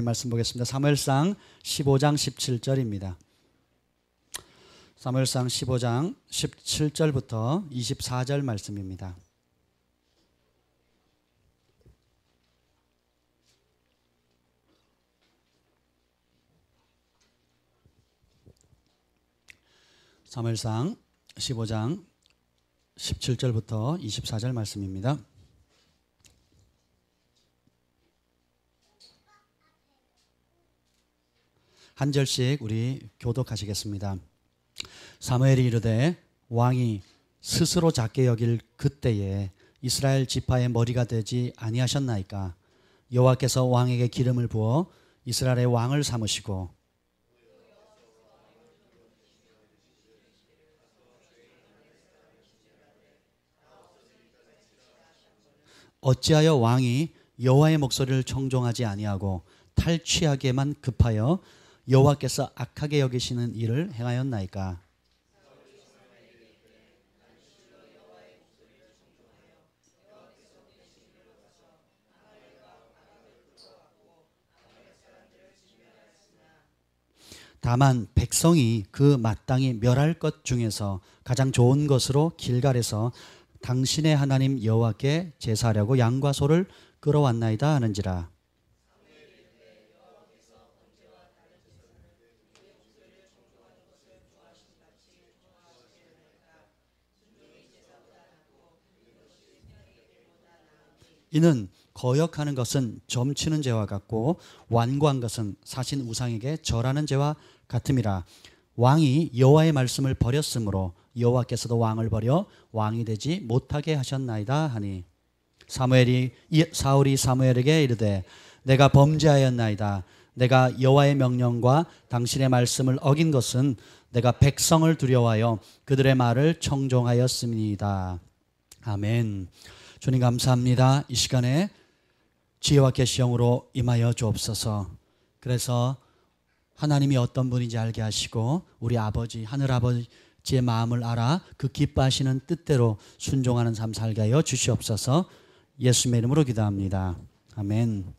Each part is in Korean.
말씀 보겠습니다. 사무엘상 15장 17절입니다. 사무엘상 15장 17절부터 24절 말씀입니다. 사무엘상 15장 17절부터 24절 말씀입니다. 한 절씩 우리 교독하시겠습니다. 사무엘이 이르되 왕이 스스로 작게 여길 그때에 이스라엘 지파의 머리가 되지 아니하셨나이까. 여호와께서 왕에게 기름을 부어 이스라엘의 왕을 삼으시고 어찌하여 왕이 여호와의 목소리를 청종하지 아니하고 탈취하게만 급하여 여호와께서 악하게 여기시는 일을 행하였나이까. 다만 백성이 그 마땅히 멸할 것 중에서 가장 좋은 것으로 길갈에서 당신의 하나님 여호와께 제사하려고 양과 소를 끌어왔나이다 하는지라. 이는 거역하는 것은 점치는 죄와 같고 완고한 것은 사신 우상에게 절하는 죄와 같음이라. 왕이 여호와의 말씀을 버렸으므로 여호와께서도 왕을 버려 왕이 되지 못하게 하셨나이다 하니. 사울이 사무엘에게 이르되 내가 범죄하였나이다. 내가 여호와의 명령과 당신의 말씀을 어긴 것은 내가 백성을 두려워하여 그들의 말을 청종하였습니다. 아멘. 주님 감사합니다. 이 시간에 지혜와 계시형으로 임하여 주옵소서. 그래서 하나님이 어떤 분인지 알게 하시고 우리 아버지 하늘 아버지의 마음을 알아 그 기뻐하시는 뜻대로 순종하는 삶 살게 하여 주시옵소서. 예수님의 이름으로 기도합니다. 아멘.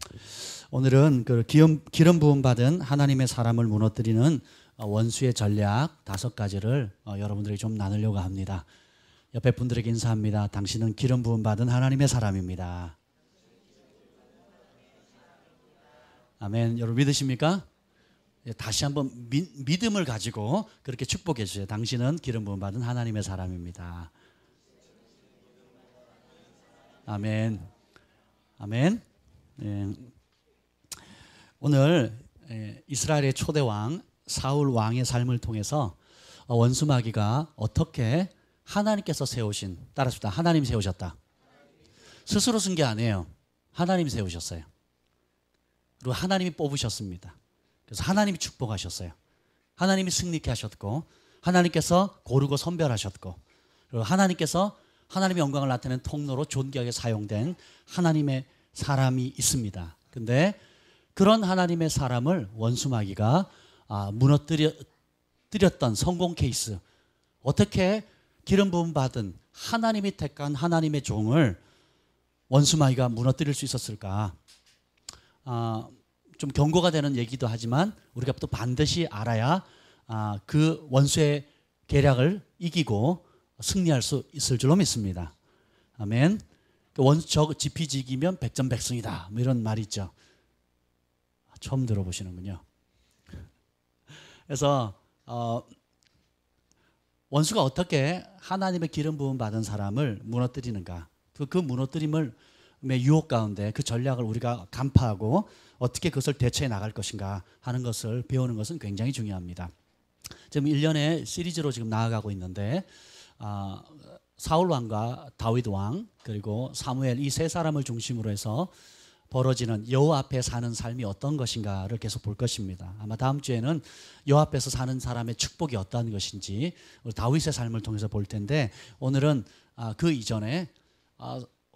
오늘은 그 기름 부음 받은 하나님의 사람을 무너뜨리는 원수의 전략 5가지를 여러분들에게 좀 나누려고 합니다. 옆에 분들에게 인사합니다. 당신은 기름 부음 받은 하나님의 사람입니다. 아멘. 여러분 믿으십니까? 다시 한번 믿음을 가지고 그렇게 축복해 주세요. 당신은 기름 부음 받은 하나님의 사람입니다. 아멘. 아멘. 예. 오늘 이스라엘의 초대 왕 사울 왕의 삶을 통해서 원수 마귀가 어떻게 하나님께서 세우신, 따라합시다. 하나님 세우셨다. 스스로 쓴 게 아니에요. 하나님 세우셨어요. 그리고 하나님이 뽑으셨습니다. 그래서 하나님이 축복하셨어요. 하나님이 승리케 하셨고 하나님께서 고르고 선별하셨고 그리고 하나님께서 하나님의 영광을 나타내는 통로로 존귀하게 사용된 하나님의 사람이 있습니다. 근데 그런 하나님의 사람을 원수 마귀가 무너뜨렸던 성공 케이스, 어떻게 기름 부음 받은 하나님이 택한 하나님의 종을 원수 마귀가 무너뜨릴 수 있었을까? 좀 경고가 되는 얘기도 하지만 우리가 또 반드시 알아야 그 원수의 계략을 이기고 승리할 수 있을 줄로 믿습니다. 아멘. 원수 지피지기면 백전백승이다. 뭐 이런 말이 있죠. 처음 들어보시는군요. 그래서 원수가 어떻게 하나님의 기름 부음 받은 사람을 무너뜨리는가? 그 무너뜨림의 유혹 가운데 그 전략을 우리가 간파하고 어떻게 그것을 대처해 나갈 것인가 하는 것을 배우는 것은 굉장히 중요합니다. 지금 1년의 시리즈로 지금 나아가고 있는데 사울 왕과 다윗 왕 그리고 사무엘 이 세 사람을 중심으로 해서 벌어지는 여호와 앞에 사는 삶이 어떤 것인가를 계속 볼 것입니다. 아마 다음 주에는 여호와 앞에서 사는 사람의 축복이 어떤 것인지 우리 다윗의 삶을 통해서 볼 텐데 오늘은 그 이전에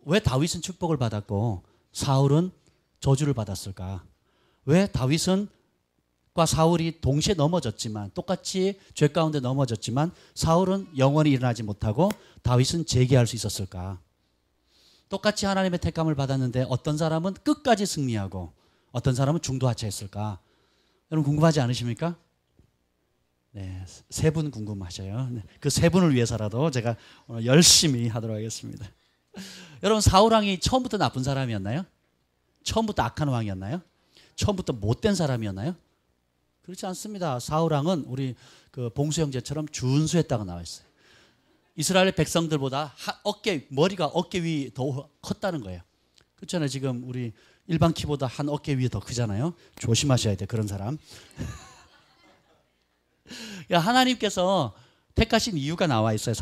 왜 다윗은 축복을 받았고 사울은 저주를 받았을까? 왜 다윗은 과 사울이 동시에 넘어졌지만 똑같이 죄 가운데 넘어졌지만 사울은 영원히 일어나지 못하고 다윗은 재기할 수 있었을까? 똑같이 하나님의 택감을 받았는데 어떤 사람은 끝까지 승리하고 어떤 사람은 중도하차했을까? 여러분 궁금하지 않으십니까? 네, 세 분 궁금하셔요. 네, 그 세 분을 위해서라도 제가 오늘 열심히 하도록 하겠습니다. 여러분 사울왕이 처음부터 나쁜 사람이었나요? 처음부터 악한 왕이었나요? 처음부터 못된 사람이었나요? 그렇지 않습니다. 사울왕은 우리 그 봉수 형제처럼 준수했다고 나와 있어요. 이스라엘 백성들보다 머리가 어깨 위 더 컸다는 거예요. 그렇잖아요. 지금 우리 일반 키보다 한 어깨 위에 더 크잖아요. 조심하셔야 돼, 그런 사람. 하나님께서 택하신 이유가 나와 있어요.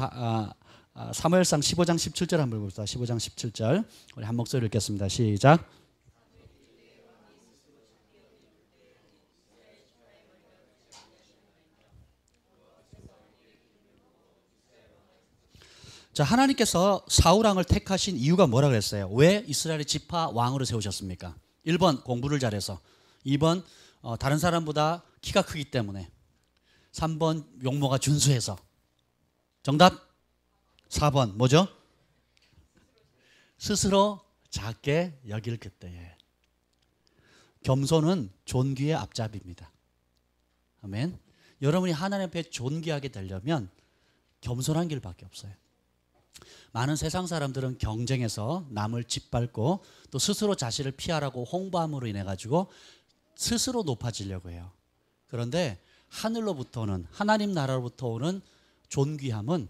사무엘상 15장 17절 한번 볼까요? 15장 17절 우리 한 목소리 읽겠습니다. 시작. 자, 하나님께서 사울왕을 택하신 이유가 뭐라 그랬어요? 왜 이스라엘의 지파 왕으로 세우셨습니까? 1번 공부를 잘해서, 2번 다른 사람보다 키가 크기 때문에, 3번 용모가 준수해서. 정답 4번 뭐죠? 스스로 작게 여길 그때에. 겸손은 존귀의 앞잡이입니다. 아멘. 여러분이 하나님 앞에 존귀하게 되려면 겸손한 길밖에 없어요. 많은 세상 사람들은 경쟁해서 남을 짓밟고 또 스스로 자신을 피하라고 홍보함으로 인해 가지고 스스로 높아지려고 해요. 그런데 하늘로부터는, 하나님 나라로부터 오는 존귀함은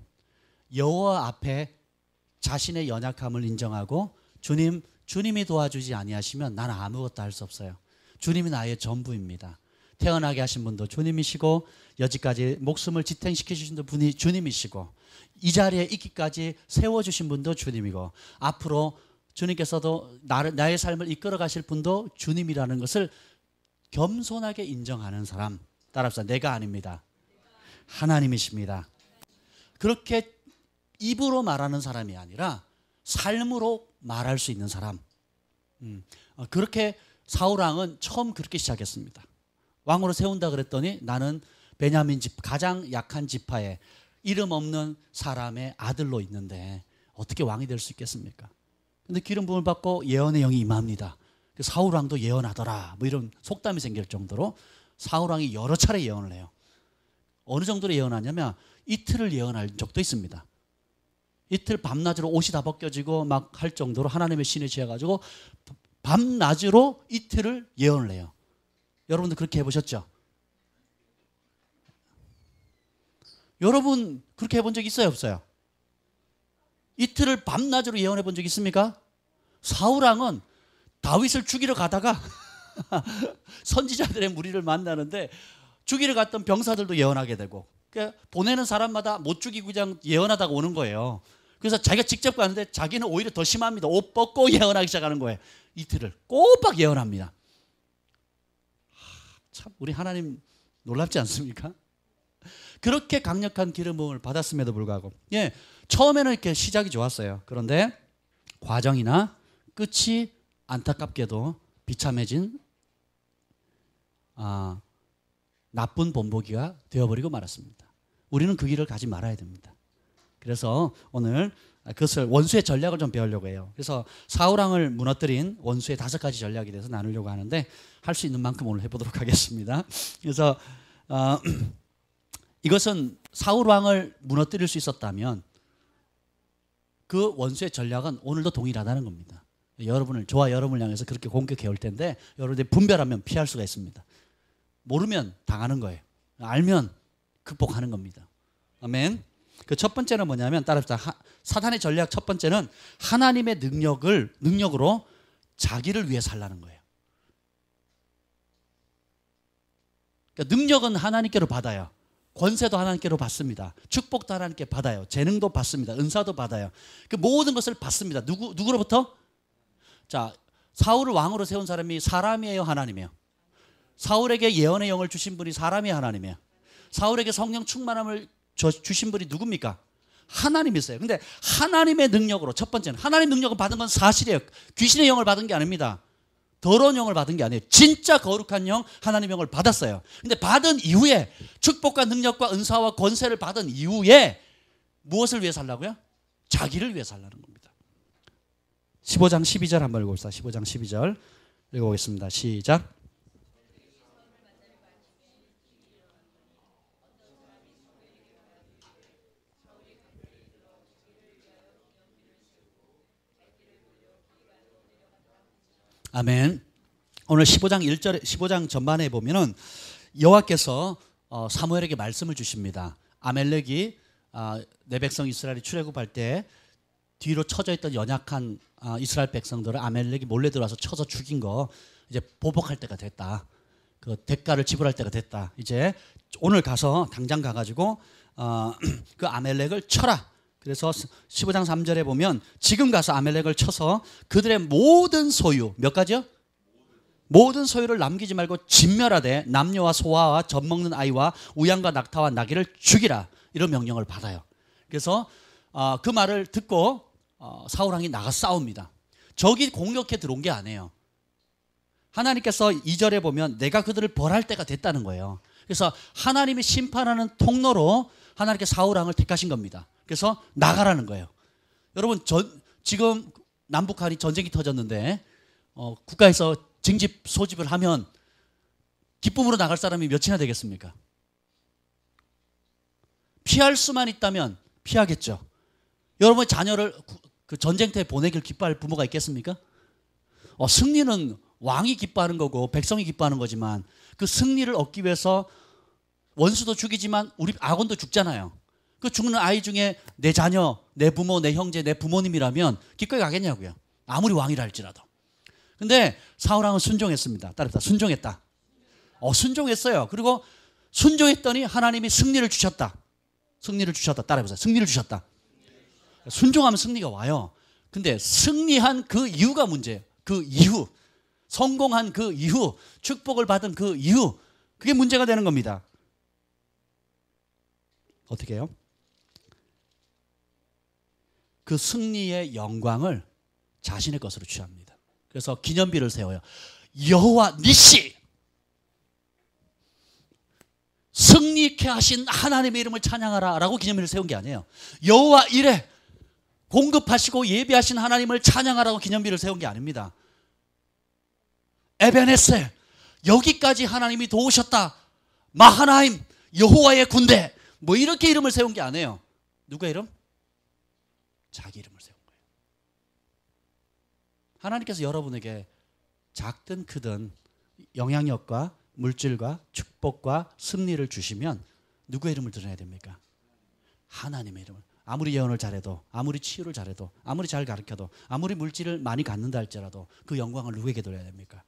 여호와 앞에 자신의 연약함을 인정하고 주님이 도와주지 아니하시면 나는 아무것도 할 수 없어요. 주님이 나의 전부입니다. 태어나게 하신 분도 주님이시고 여지까지 목숨을 지탱시켜 주신 분이 주님이시고 이 자리에 있기까지 세워주신 분도 주님이고 앞으로 주님께서도 나의 삶을 이끌어 가실 분도 주님이라는 것을 겸손하게 인정하는 사람. 따라합시다. 내가 아닙니다. 하나님이십니다. 그렇게 입으로 말하는 사람이 아니라 삶으로 말할 수 있는 사람. 그렇게 사울왕은 처음 그렇게 시작했습니다. 왕으로 세운다 그랬더니 나는 베냐민 집 가장 약한 지파에 이름 없는 사람의 아들로 있는데 어떻게 왕이 될 수 있겠습니까? 근데 기름 부음을 받고 예언의 영이 임합니다. 사울왕도 예언하더라. 뭐 이런 속담이 생길 정도로 사울왕이 여러 차례 예언을 해요. 어느 정도로 예언하냐면 이틀을 예언할 적도 있습니다. 이틀 밤낮으로 옷이 다 벗겨지고 막 할 정도로 하나님의 신에 취해가지고 밤낮으로 이틀을 예언을 해요. 여러분들 그렇게 해보셨죠? 여러분 그렇게 해본 적 있어요, 없어요? 이틀을 밤낮으로 예언해 본 적 있습니까? 사울왕은 다윗을 죽이러 가다가 선지자들의 무리를 만나는데 죽이러 갔던 병사들도 예언하게 되고 그러니까 보내는 사람마다 못 죽이고 그냥 예언하다가 오는 거예요. 그래서 자기가 직접 가는데 자기는 오히려 더 심합니다. 옷 벗고 예언하기 시작하는 거예요. 이틀을 꼬박 예언합니다. 참 우리 하나님 놀랍지 않습니까? 그렇게 강력한 기름 부음을 받았음에도 불구하고 처음에는 이렇게 시작이 좋았어요. 그런데 과정이나 끝이 안타깝게도 비참해진 나쁜 본보기가 되어버리고 말았습니다. 우리는 그 길을 가지 말아야 됩니다. 그래서 오늘 그것을 원수의 전략을 좀 배우려고 해요. 그래서 사울왕을 무너뜨린 원수의 5가지 전략에 대해서 나누려고 하는데 할 수 있는 만큼 오늘 해보도록 하겠습니다. 그래서 이것은 사울왕을 무너뜨릴 수 있었다면 그 원수의 전략은 오늘도 동일하다는 겁니다. 저와 여러분을 향해서 그렇게 공격해 올 텐데 여러분들이 분별하면 피할 수가 있습니다. 모르면 당하는 거예요. 알면 극복하는 겁니다. 아멘. 그 첫 번째는 뭐냐면 따라합시다. 사탄의 전략 첫 번째는 하나님의 능력으로 자기를 위해 살라는 거예요. 그러니까 능력은 하나님께로 받아요. 권세도 하나님께로 받습니다. 축복도 하나님께 받아요. 재능도 받습니다. 은사도 받아요. 그 모든 것을 받습니다. 누구로부터? 자, 사울을 왕으로 세운 사람이 사람이에요, 하나님이에요? 사울에게 예언의 영을 주신 분이 사람이에요, 하나님이에요? 사울에게 성령 충만함을 주신 분이 누굽니까? 하나님이세요. 근데 하나님의 능력으로 첫 번째는 하나님의 능력을 받은 건 사실이에요. 귀신의 영을 받은 게 아닙니다. 더러운 영을 받은 게 아니에요. 진짜 거룩한 영, 하나님의 영을 받았어요. 근데 받은 이후에 축복과 능력과 은사와 권세를 받은 이후에 무엇을 위해 살라고요? 자기를 위해 살라는 겁니다. 15장 12절 한번 읽어봅시다. 15장 12절 읽어보겠습니다. 시작. 아멘. 오늘 15장 1절에 15장 전반에 보면은 여호와께서 사무엘에게 말씀을 주십니다. 아멜렉이 내 백성 이스라엘이 출애굽할 때 뒤로 쳐져 있던 연약한 이스라엘 백성들을 아멜렉이 몰래 들어와서 쳐서 죽인 거 이제 보복할 때가 됐다. 그 대가를 지불할 때가 됐다. 이제 오늘 가서 당장 가가지고 그 아멜렉을 쳐라. 그래서 15장 3절에 보면 지금 가서 아멜렉을 쳐서 그들의 모든 소유 몇 가지요? 모든 소유를 남기지 말고 진멸하되 남녀와 소아와 젖먹는 아이와 우양과 낙타와 나귀를 죽이라. 이런 명령을 받아요. 그래서 그 말을 듣고 사울 왕이 나가 싸웁니다. 적이 공격해 들어온 게 아니에요. 하나님께서 2절에 보면 내가 그들을 벌할 때가 됐다는 거예요. 그래서 하나님이 심판하는 통로로 하나님께 사울 왕을 택하신 겁니다. 그래서 나가라는 거예요. 여러분 지금 남북한이 전쟁이 터졌는데 국가에서 징집 소집을 하면 기쁨으로 나갈 사람이 몇이나 되겠습니까? 피할 수만 있다면 피하겠죠. 여러분의 자녀를 그 전쟁터에 보내길 기뻐할 부모가 있겠습니까? 승리는 왕이 기뻐하는 거고 백성이 기뻐하는 거지만 그 승리를 얻기 위해서 원수도 죽이지만 우리 아군도 죽잖아요. 그 죽는 아이 중에 내 자녀, 내 부모, 내 형제, 내 부모님이라면 기꺼이 가겠냐고요. 아무리 왕이라 할지라도. 근데 사울 왕은 순종했습니다. 따라합시다. 순종했다. 순종했어요. 그리고 순종했더니 하나님이 승리를 주셨다. 승리를 주셨다. 따라해보세요. 승리를 주셨다. 순종하면 승리가 와요. 근데 승리한 그 이유가 문제예요. 그 이후, 성공한 그 이후, 축복을 받은 그 이후, 그게 문제가 되는 겁니다. 어떻게 해요? 그 승리의 영광을 자신의 것으로 취합니다. 그래서 기념비를 세워요. 여호와 니시, 승리케 하신 하나님의 이름을 찬양하라 라고 기념비를 세운 게 아니에요. 여호와 이레, 공급하시고 예비하신 하나님을 찬양하라고 기념비를 세운 게 아닙니다. 에베네셀, 여기까지 하나님이 도우셨다. 마하나임, 여호와의 군대, 뭐 이렇게 이름을 세운 게 아니에요. 누가 이름? 자기 이름을 세운 거예요. 하나님께서 여러분에게 작든 크든 영향력과 물질과 축복과 승리를 주시면 누구의 이름을 드러내야 됩니까? 하나님의 이름을. 아무리 예언을 잘해도, 아무리 치유를 잘해도, 아무리 잘 가르쳐도, 아무리 물질을 많이 갖는다 할지라도 그 영광을 누구에게 돌려야 됩니까?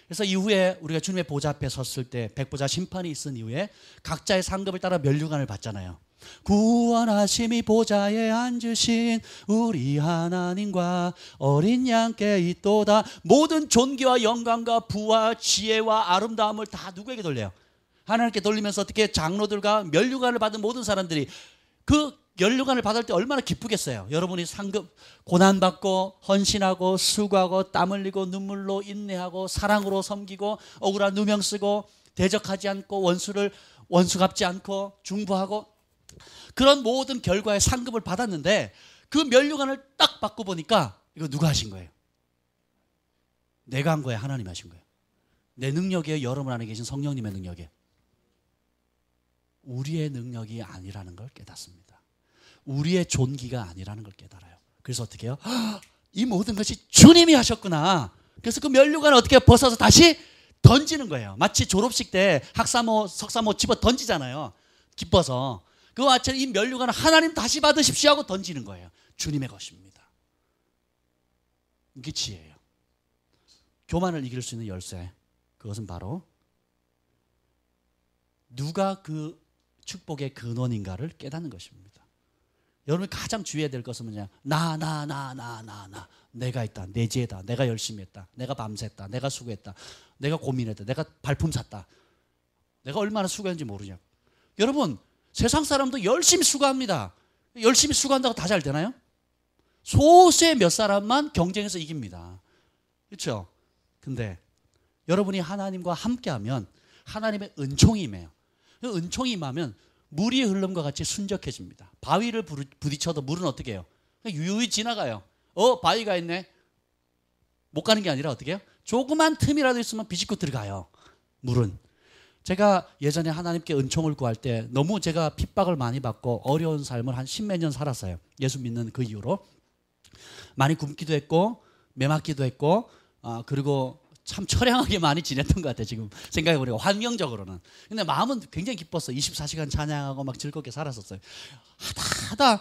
그래서 이후에 우리가 주님의 보좌 앞에 섰을 때 백보자 심판이 있은 이후에 각자의 상급을 따라 면류관을 받잖아요. 구원하심이 보좌에 앉으신 우리 하나님과 어린 양께 있도다. 모든 존귀와 영광과 부와 지혜와 아름다움을 다 누구에게 돌려요? 하나님께 돌리면서 어떻게 장로들과 면류관을 받은 모든 사람들이 그 면류관을 받을 때 얼마나 기쁘겠어요. 여러분이 상급 고난받고 헌신하고 수고하고 땀 흘리고 눈물로 인내하고 사랑으로 섬기고 억울한 누명 쓰고 대적하지 않고 원수 갚지 않고 중보하고 그런 모든 결과의 상급을 받았는데 그 면류관을 딱 받고 보니까 이거 누가 하신 거예요? 내가 한 거예요? 하나님 하신 거예요? 내 능력이에요? 여러분 안에 계신 성령님의 능력이에요? 우리의 능력이 아니라는 걸 깨닫습니다. 우리의 존귀가 아니라는 걸 깨달아요. 그래서 어떻게 해요? 이 모든 것이 주님이 하셨구나. 그래서 그 면류관을 어떻게 벗어서 다시 던지는 거예요. 마치 졸업식 때 학사모, 석사모 집어 던지잖아요. 기뻐서. 그와 같이 이 면류관을 하나님 다시 받으십시오 하고 던지는 거예요. 주님의 것입니다. 이게 지혜예요. 교만을 이길 수 있는 열쇠, 그것은 바로 누가 그 축복의 근원인가를 깨닫는 것입니다. 여러분이 가장 주의해야 될 것은 뭐냐? 나. 내가 있다. 내 지혜다. 내가 열심히 했다. 내가 밤샜다. 내가 수고했다. 내가 고민했다. 내가 발품 샀다. 내가 얼마나 수고했는지 모르냐. 여러분, 세상 사람도 열심히 수고합니다. 열심히 수고한다고 다 잘 되나요? 소수의 몇 사람만 경쟁에서 이깁니다. 그렇죠? 근데 여러분이 하나님과 함께하면 하나님의 은총이 임해요. 은총이 임하면 물이 흐름과 같이 순적해집니다. 바위를 부딪혀도 물은 어떻게 해요? 유유히 지나가요. 바위가 있네. 못 가는 게 아니라 어떻게 해요? 조그만 틈이라도 있으면 비집고 들어가요. 물은. 제가 예전에 하나님께 은총을 구할 때 너무 제가 핍박을 많이 받고 어려운 삶을 한 십몇 년 살았어요. 예수 믿는 그 이후로. 많이 굶기도 했고 매맞기도 했고 그리고 참 처량하게 많이 지냈던 것 같아요. 지금 생각해보니까 환경적으로는. 근데 마음은 굉장히 기뻤어요. 24시간 찬양하고 막 즐겁게 살았었어요. 하다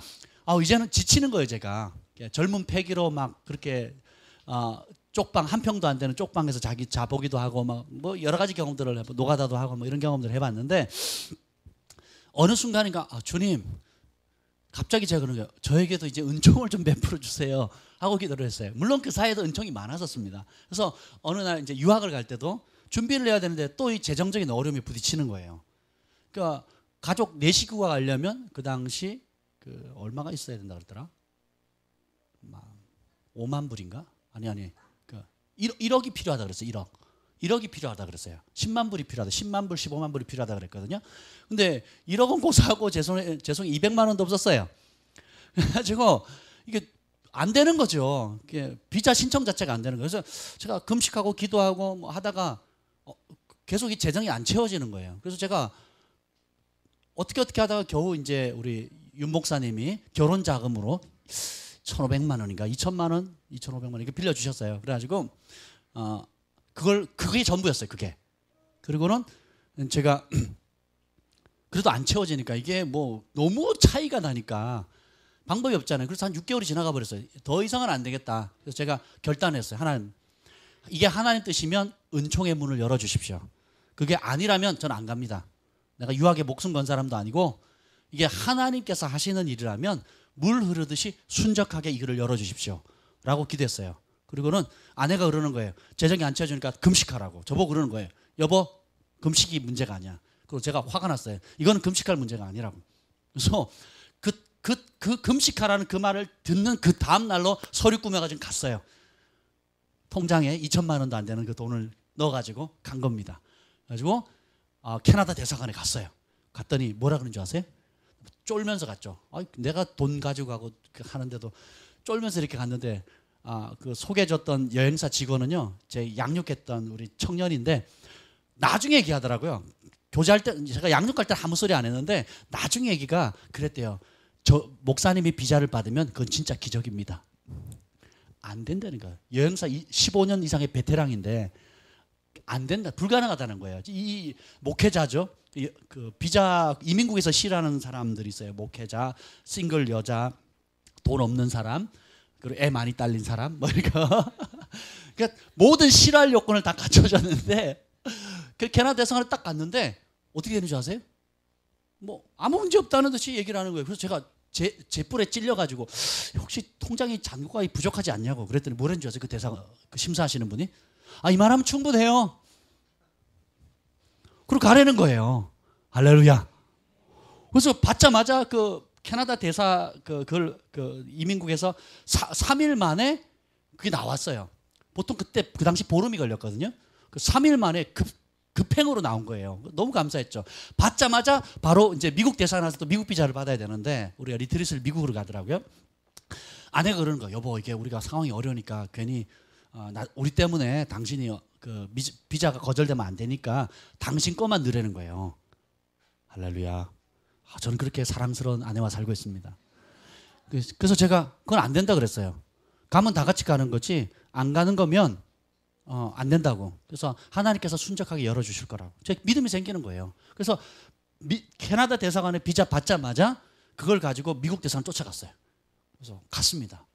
이제는 지치는 거예요. 제가 젊은 패기로 막 그렇게 쪽방 한 평도 안 되는 쪽방에서 자기 자보기도 하고 막 뭐 여러 가지 경험들을 해보 노가다도 하고 뭐 이런 경험들을 해봤는데 어느 순간인가 주님 갑자기 제가 그런 거예요. 저에게도 이제 은총을 좀 베풀어 주세요 하고 기도를 했어요. 물론 그 사이에도 은총이 많았었습니다. 그래서 어느 날 이제 유학을 갈 때도 준비를 해야 되는데 또 이 재정적인 어려움이 부딪히는 거예요. 그러니까 가족 4식구가 가려면 그 당시 그 얼마가 있어야 된다 그러더라? 5만 불인가? 아니. 1억이 필요하다 그랬어요. 1억이 필요하다 그랬어요. 10만 불이 필요하다. 10만 불, 15만 불이 필요하다 그랬거든요. 근데 1억은 고사하고 제 손에 200만 원도 없었어요. 그래가지고 이게 안 되는 거죠. 비자 신청 자체가 안 되는 거예요. 그래서 제가 금식하고 기도하고 뭐 하다가 계속 이 재정이 안 채워지는 거예요. 그래서 제가 어떻게 하다가 겨우 이제 우리 윤 목사님이 결혼 자금으로 1,500만 원인가 2,000만 원, 2,500만 원 이렇게 빌려주셨어요. 그래가지고 그게 전부였어요. 그게. 그리고는 제가 그래도 안 채워지니까 이게 뭐 너무 차이가 나니까 방법이 없잖아요. 그래서 한 6개월이 지나가 버렸어요. 더 이상은 안 되겠다. 그래서 제가 결단했어요. 하나님, 이게 하나님 뜻이면 은총의 문을 열어주십시오. 그게 아니라면 저는 안 갑니다. 내가 유학에 목숨 건 사람도 아니고 이게 하나님께서 하시는 일이라면 물 흐르듯이 순적하게 이 길을 열어주십시오 라고 기도했어요. 그리고는 아내가 그러는 거예요. 재정이 안 채워주니까 금식하라고. 저보고 그러는 거예요. 여보, 금식이 문제가 아니야. 그리고 제가 화가 났어요. 이거는 금식할 문제가 아니라고. 그래서 그 금식하라는 그 말을 듣는 그 다음 날로 서류 꾸며가지고 갔어요. 통장에 2,000만 원도 안 되는 그 돈을 넣어가지고 간 겁니다. 그래가지고 캐나다 대사관에 갔어요. 갔더니 뭐라 그러는 줄 아세요? 쫄면서 갔죠. 내가 돈 가지고 가고 하는데도 쫄면서 이렇게 갔는데 그 소개해줬던 여행사 직원은요, 제 양육했던 우리 청년인데 나중에 얘기하더라고요. 교제할 때 제가 양육할 때 아무 소리 안 했는데 나중에 얘기가 그랬대요. 저 목사님이 비자를 받으면 그건 진짜 기적입니다. 안 된다는 거예요. 여행사 15년 이상의 베테랑인데 안 된다, 불가능하다는 거예요. 이 목회자죠. 그 비자 이민국에서 일하는 사람들이 있어요. 목회자, 싱글 여자, 돈 없는 사람, 그리고 애 많이 딸린 사람, 뭐 그러니까 모든 실할 요건을 다 갖춰줬는데 그 캐나다 대사관에 딱 갔는데 어떻게 되는 줄 아세요? 뭐 아무 문제 없다는 듯이 얘기를 하는 거예요. 그래서 제가 제 뿔에 찔려가지고 혹시 통장이 잔고가 부족하지 않냐고 그랬더니 뭐라는 줄 아세요? 그 대사관 그 심사하시는 분이 이만하면 충분해요. 그리고 가라는 거예요. 할렐루야. 그래서 받자마자 그 캐나다 대사 그 이민국에서 3일 만에 그게 나왔어요. 보통 그때 그 당시 보름이 걸렸거든요. 그 3일 만에 급행으로 나온 거예요. 너무 감사했죠. 받자마자 바로 이제 미국 대사관에서 또 미국 비자를 받아야 되는데 우리가 리트릿을 미국으로 가더라고요. 아내가 그러는 거예요. 여보, 이게 우리가 상황이 어려우니까 괜히 우리 때문에 당신이 그 비자가 거절되면 안 되니까 당신 거만 넣으라는 거예요. 할렐루야. 저는 그렇게 사랑스러운 아내와 살고 있습니다. 그래서 제가 그건 안 된다 그랬어요. 가면 다 같이 가는 거지 안 가는 거면 안 된다고. 그래서 하나님께서 순적하게 열어주실 거라고. 제 믿음이 생기는 거예요. 그래서 캐나다 대사관에 비자 받자마자 그걸 가지고 미국 대사관 쫓아갔어요. 그래서 갔습니다.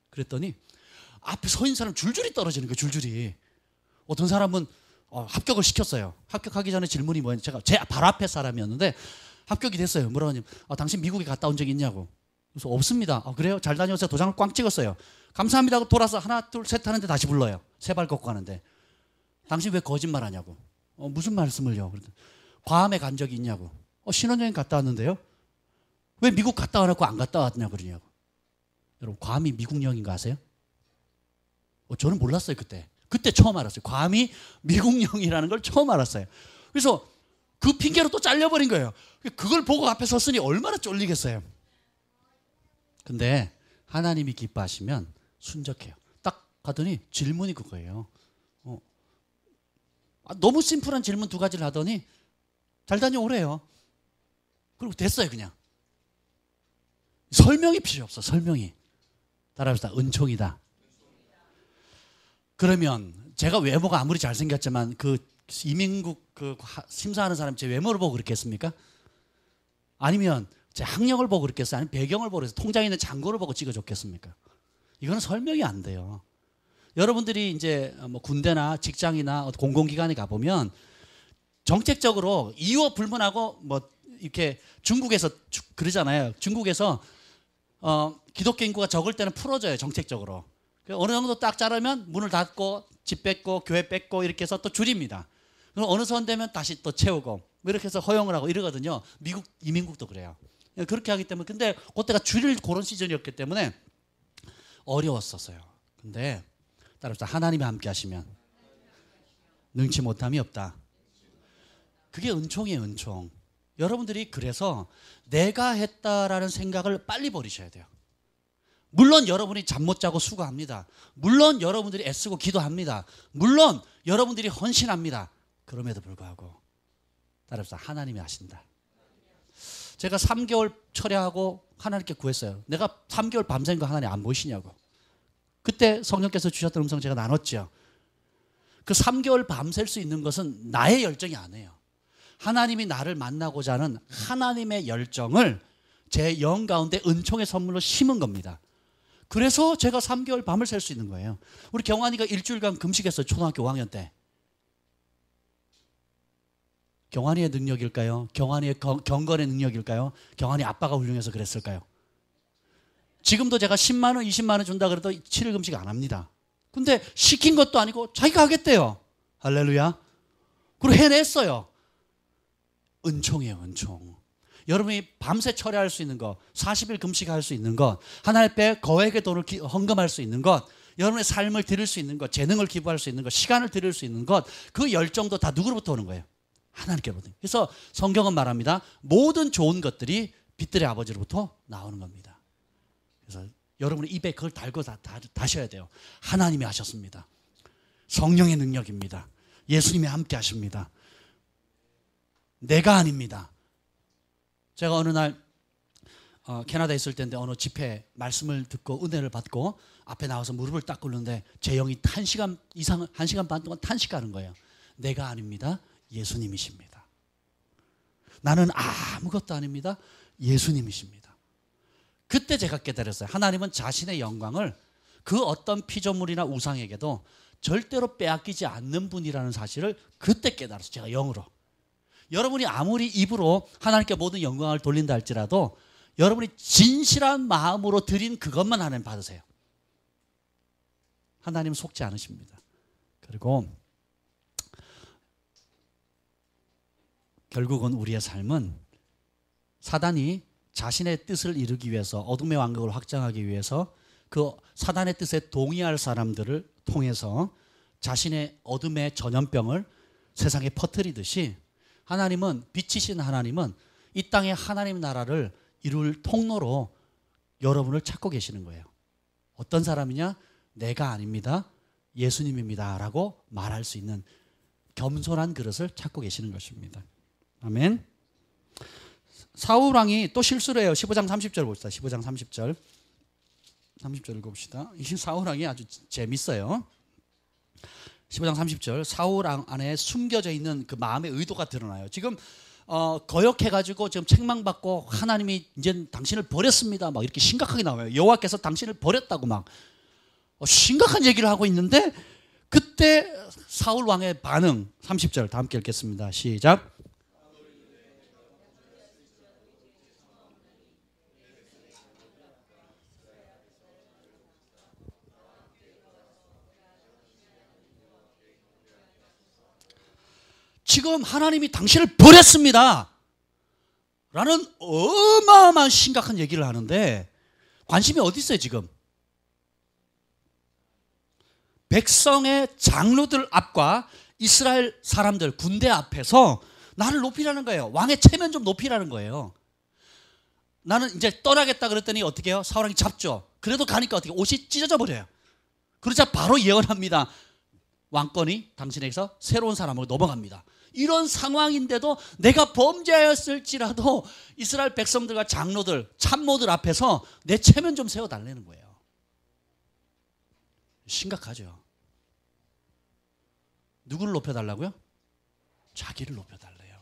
그랬더니 앞에 서 있는 사람 줄줄이 떨어지는 거예요. 줄줄이. 어떤 사람은 합격을 시켰어요. 합격하기 전에 질문이 뭐였는지 제가 제 바로 앞에 사람이었는데 합격이 됐어요. 뭐라고 하냐면 당신 미국에 갔다 온 적 있냐고. 그래서 없습니다. 그래요? 잘 다녀오세요. 도장을 꽝 찍었어요. 감사합니다 하고 돌아서 하나 둘 셋 하는데 다시 불러요. 세 발 걷고 가는데 당신 왜 거짓말 하냐고. 무슨 말씀을요? 그랬더니 괌에 간 적이 있냐고. 신혼여행 갔다 왔는데요. 왜 미국 갔다 와놓고 안 갔다 왔냐고 그러냐고. 여러분 괌이 미국령인 거 아세요? 저는 몰랐어요. 그때 처음 알았어요. 괌이 미국령이라는 걸 처음 알았어요. 그래서 그 핑계로 또 잘려버린 거예요. 그걸 보고 앞에 섰으니 얼마나 쫄리겠어요. 근데 하나님이 기뻐하시면 순적해요. 딱 가더니 질문이 그거예요. 너무 심플한 질문 두 가지를 하더니 잘 다녀오래요. 그리고 됐어요. 그냥 설명이 필요 없어. 설명이. 따라합시다. 은총이다. 그러면 제가 외모가 아무리 잘생겼지만 그 이민국 그 심사하는 사람 제 외모를 보고 그렇겠습니까? 아니면 제 학력을 보고 그렇겠어요? 아니면 배경을 보고 통장에 있는 잔고를 보고 찍어줬겠습니까? 이거는 설명이 안 돼요. 여러분들이 이제 뭐 군대나 직장이나 공공기관에 가보면 정책적으로 이유 불문하고 뭐 이렇게 중국에서 그러잖아요. 중국에서 기독교 인구가 적을 때는 풀어줘요. 정책적으로. 어느 정도 딱 자르면 문을 닫고 집 뺏고 교회 뺏고 이렇게 해서 또 줄입니다. 그럼 어느 선 되면 다시 또 채우고 뭐 이렇게 해서 허용을 하고 이러거든요. 미국 이민국도 그래요. 그렇게 하기 때문에 근데 그때가 줄일 그런 시즌이었기 때문에 어려웠었어요. 근데 따라서 하나님이 함께 하시면 능치 못함이 없다. 그게 은총이에요. 은총. 여러분들이 그래서 내가 했다라는 생각을 빨리 버리셔야 돼요. 물론 여러분이 잠 못 자고 수고합니다. 물론 여러분들이 애쓰고 기도합니다. 물론 여러분들이 헌신합니다. 그럼에도 불구하고 따라서 하나님이 하신다. 제가 3개월 철회하고 하나님께 구했어요. 내가 3개월 밤샌 거 하나님 안 보이시냐고. 그때 성령께서 주셨던 음성 제가 나눴죠. 그 3개월 밤샐 수 있는 것은 나의 열정이 아니에요. 하나님이 나를 만나고자 하는 하나님의 열정을 제 영 가운데 은총의 선물로 심은 겁니다. 그래서 제가 3개월 밤을 샐 수 있는 거예요. 우리 경환이가 일주일간 금식했어요. 초등학교 5학년 때. 경환이의 능력일까요? 경환이의 경건의 능력일까요? 경환이 아빠가 훌륭해서 그랬을까요? 지금도 제가 10만 원, 20만 원 준다 그래도 7일 금식 안 합니다. 근데 시킨 것도 아니고 자기가 하겠대요. 할렐루야. 그리고 해냈어요. 은총이에요. 은총. 여러분이 밤새 철회할 수 있는 것, 40일 금식할 수 있는 것, 하나님 앞에 거액의 돈을 헌금할 수 있는 것, 여러분의 삶을 드릴 수 있는 것, 재능을 기부할 수 있는 것, 시간을 드릴 수 있는 것, 그 열정도 다 누구로부터 오는 거예요? 하나님께로부터. 그래서 성경은 말합니다. 모든 좋은 것들이 빛들의 아버지로부터 나오는 겁니다. 그래서 여러분의 입에 그걸 달고 다셔야 돼요. 하나님이 하셨습니다. 성령의 능력입니다. 예수님이 함께 하십니다. 내가 아닙니다. 제가 어느 날 캐나다에 있을 때인데 어느 집회 말씀을 듣고 은혜를 받고 앞에 나와서 무릎을 딱 꿇는데 제 영이 1시간 이상, 1시간 반 동안 탄식하는 거예요. 내가 아닙니다. 예수님이십니다. 나는 아무것도 아닙니다. 예수님이십니다. 그때 제가 깨달았어요. 하나님은 자신의 영광을 그 어떤 피조물이나 우상에게도 절대로 빼앗기지 않는 분이라는 사실을 그때 깨달았어요. 제가 영으로. 여러분이 아무리 입으로 하나님께 모든 영광을 돌린다 할지라도 여러분이 진실한 마음으로 드린 그것만 하나님 받으세요. 하나님 속지 않으십니다. 그리고 결국은 우리의 삶은 사단이 자신의 뜻을 이루기 위해서 어둠의 왕국을 확장하기 위해서 그 사단의 뜻에 동의할 사람들을 통해서 자신의 어둠의 전염병을 세상에 퍼뜨리듯이 하나님은 빛이신 하나님은 이 땅에 하나님 나라를 이룰 통로로 여러분을 찾고 계시는 거예요. 어떤 사람이냐? 내가 아닙니다. 예수님입니다. 라고 말할 수 있는 겸손한 그릇을 찾고 계시는 것입니다. 아멘. 사울 왕이 또 실수를 해요. 15장 30절 봅시다. 15장 30절. 30절 읽어봅시다. 이 사울 왕이 아주 재밌어요. 15장 30절. 사울 왕 안에 숨겨져 있는 그 마음의 의도가 드러나요. 지금 거역해가지고 지금 책망받고 하나님이 이제 당신을 버렸습니다. 막 이렇게 심각하게 나와요. 여호와께서 당신을 버렸다고 막 심각한 얘기를 하고 있는데 그때 사울 왕의 반응 30절 다 함께 읽겠습니다. 시작. 지금 하나님이 당신을 버렸습니다. 라는 어마어마한 심각한 얘기를 하는데 관심이 어디 있어요 지금? 백성의 장로들 앞과 이스라엘 사람들 군대 앞에서 나를 높이라는 거예요. 왕의 체면 좀 높이라는 거예요. 나는 이제 떠나겠다 그랬더니 어떻게 해요? 사울왕이 잡죠. 그래도 가니까 어떻게 옷이 찢어져 버려요. 그러자 바로 예언합니다. 왕권이 당신에게서 새로운 사람으로 넘어갑니다. 이런 상황인데도 내가 범죄였을지라도 이스라엘 백성들과 장로들, 참모들 앞에서 내 체면 좀 세워달라는 거예요. 심각하죠. 누구를 높여달라고요? 자기를 높여달래요.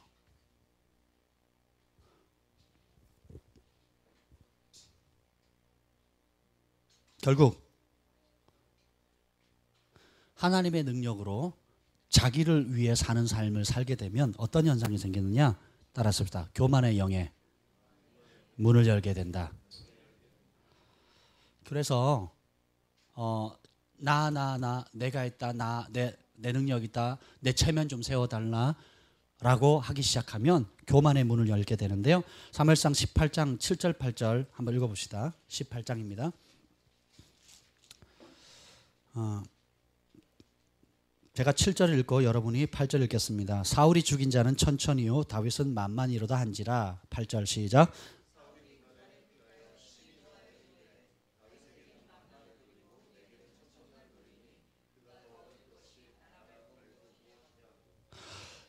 결국 하나님의 능력으로 자기를 위해 사는 삶을 살게 되면 어떤 현상이 생기느냐? 따라서 교만의 영에 문을 열게 된다. 그래서 내가 있다, 내 능력 있다, 내 체면 좀 세워달라 라고 하기 시작하면 교만의 문을 열게 되는데요. 사무엘상 18장 7절 8절 한번 읽어봅시다. 18장입니다. 제가 7절 읽고 여러분이 8절 읽겠습니다. 사울이 죽인 자는 천천히요 다윗은 만만히로다 한지라. 8절 시작.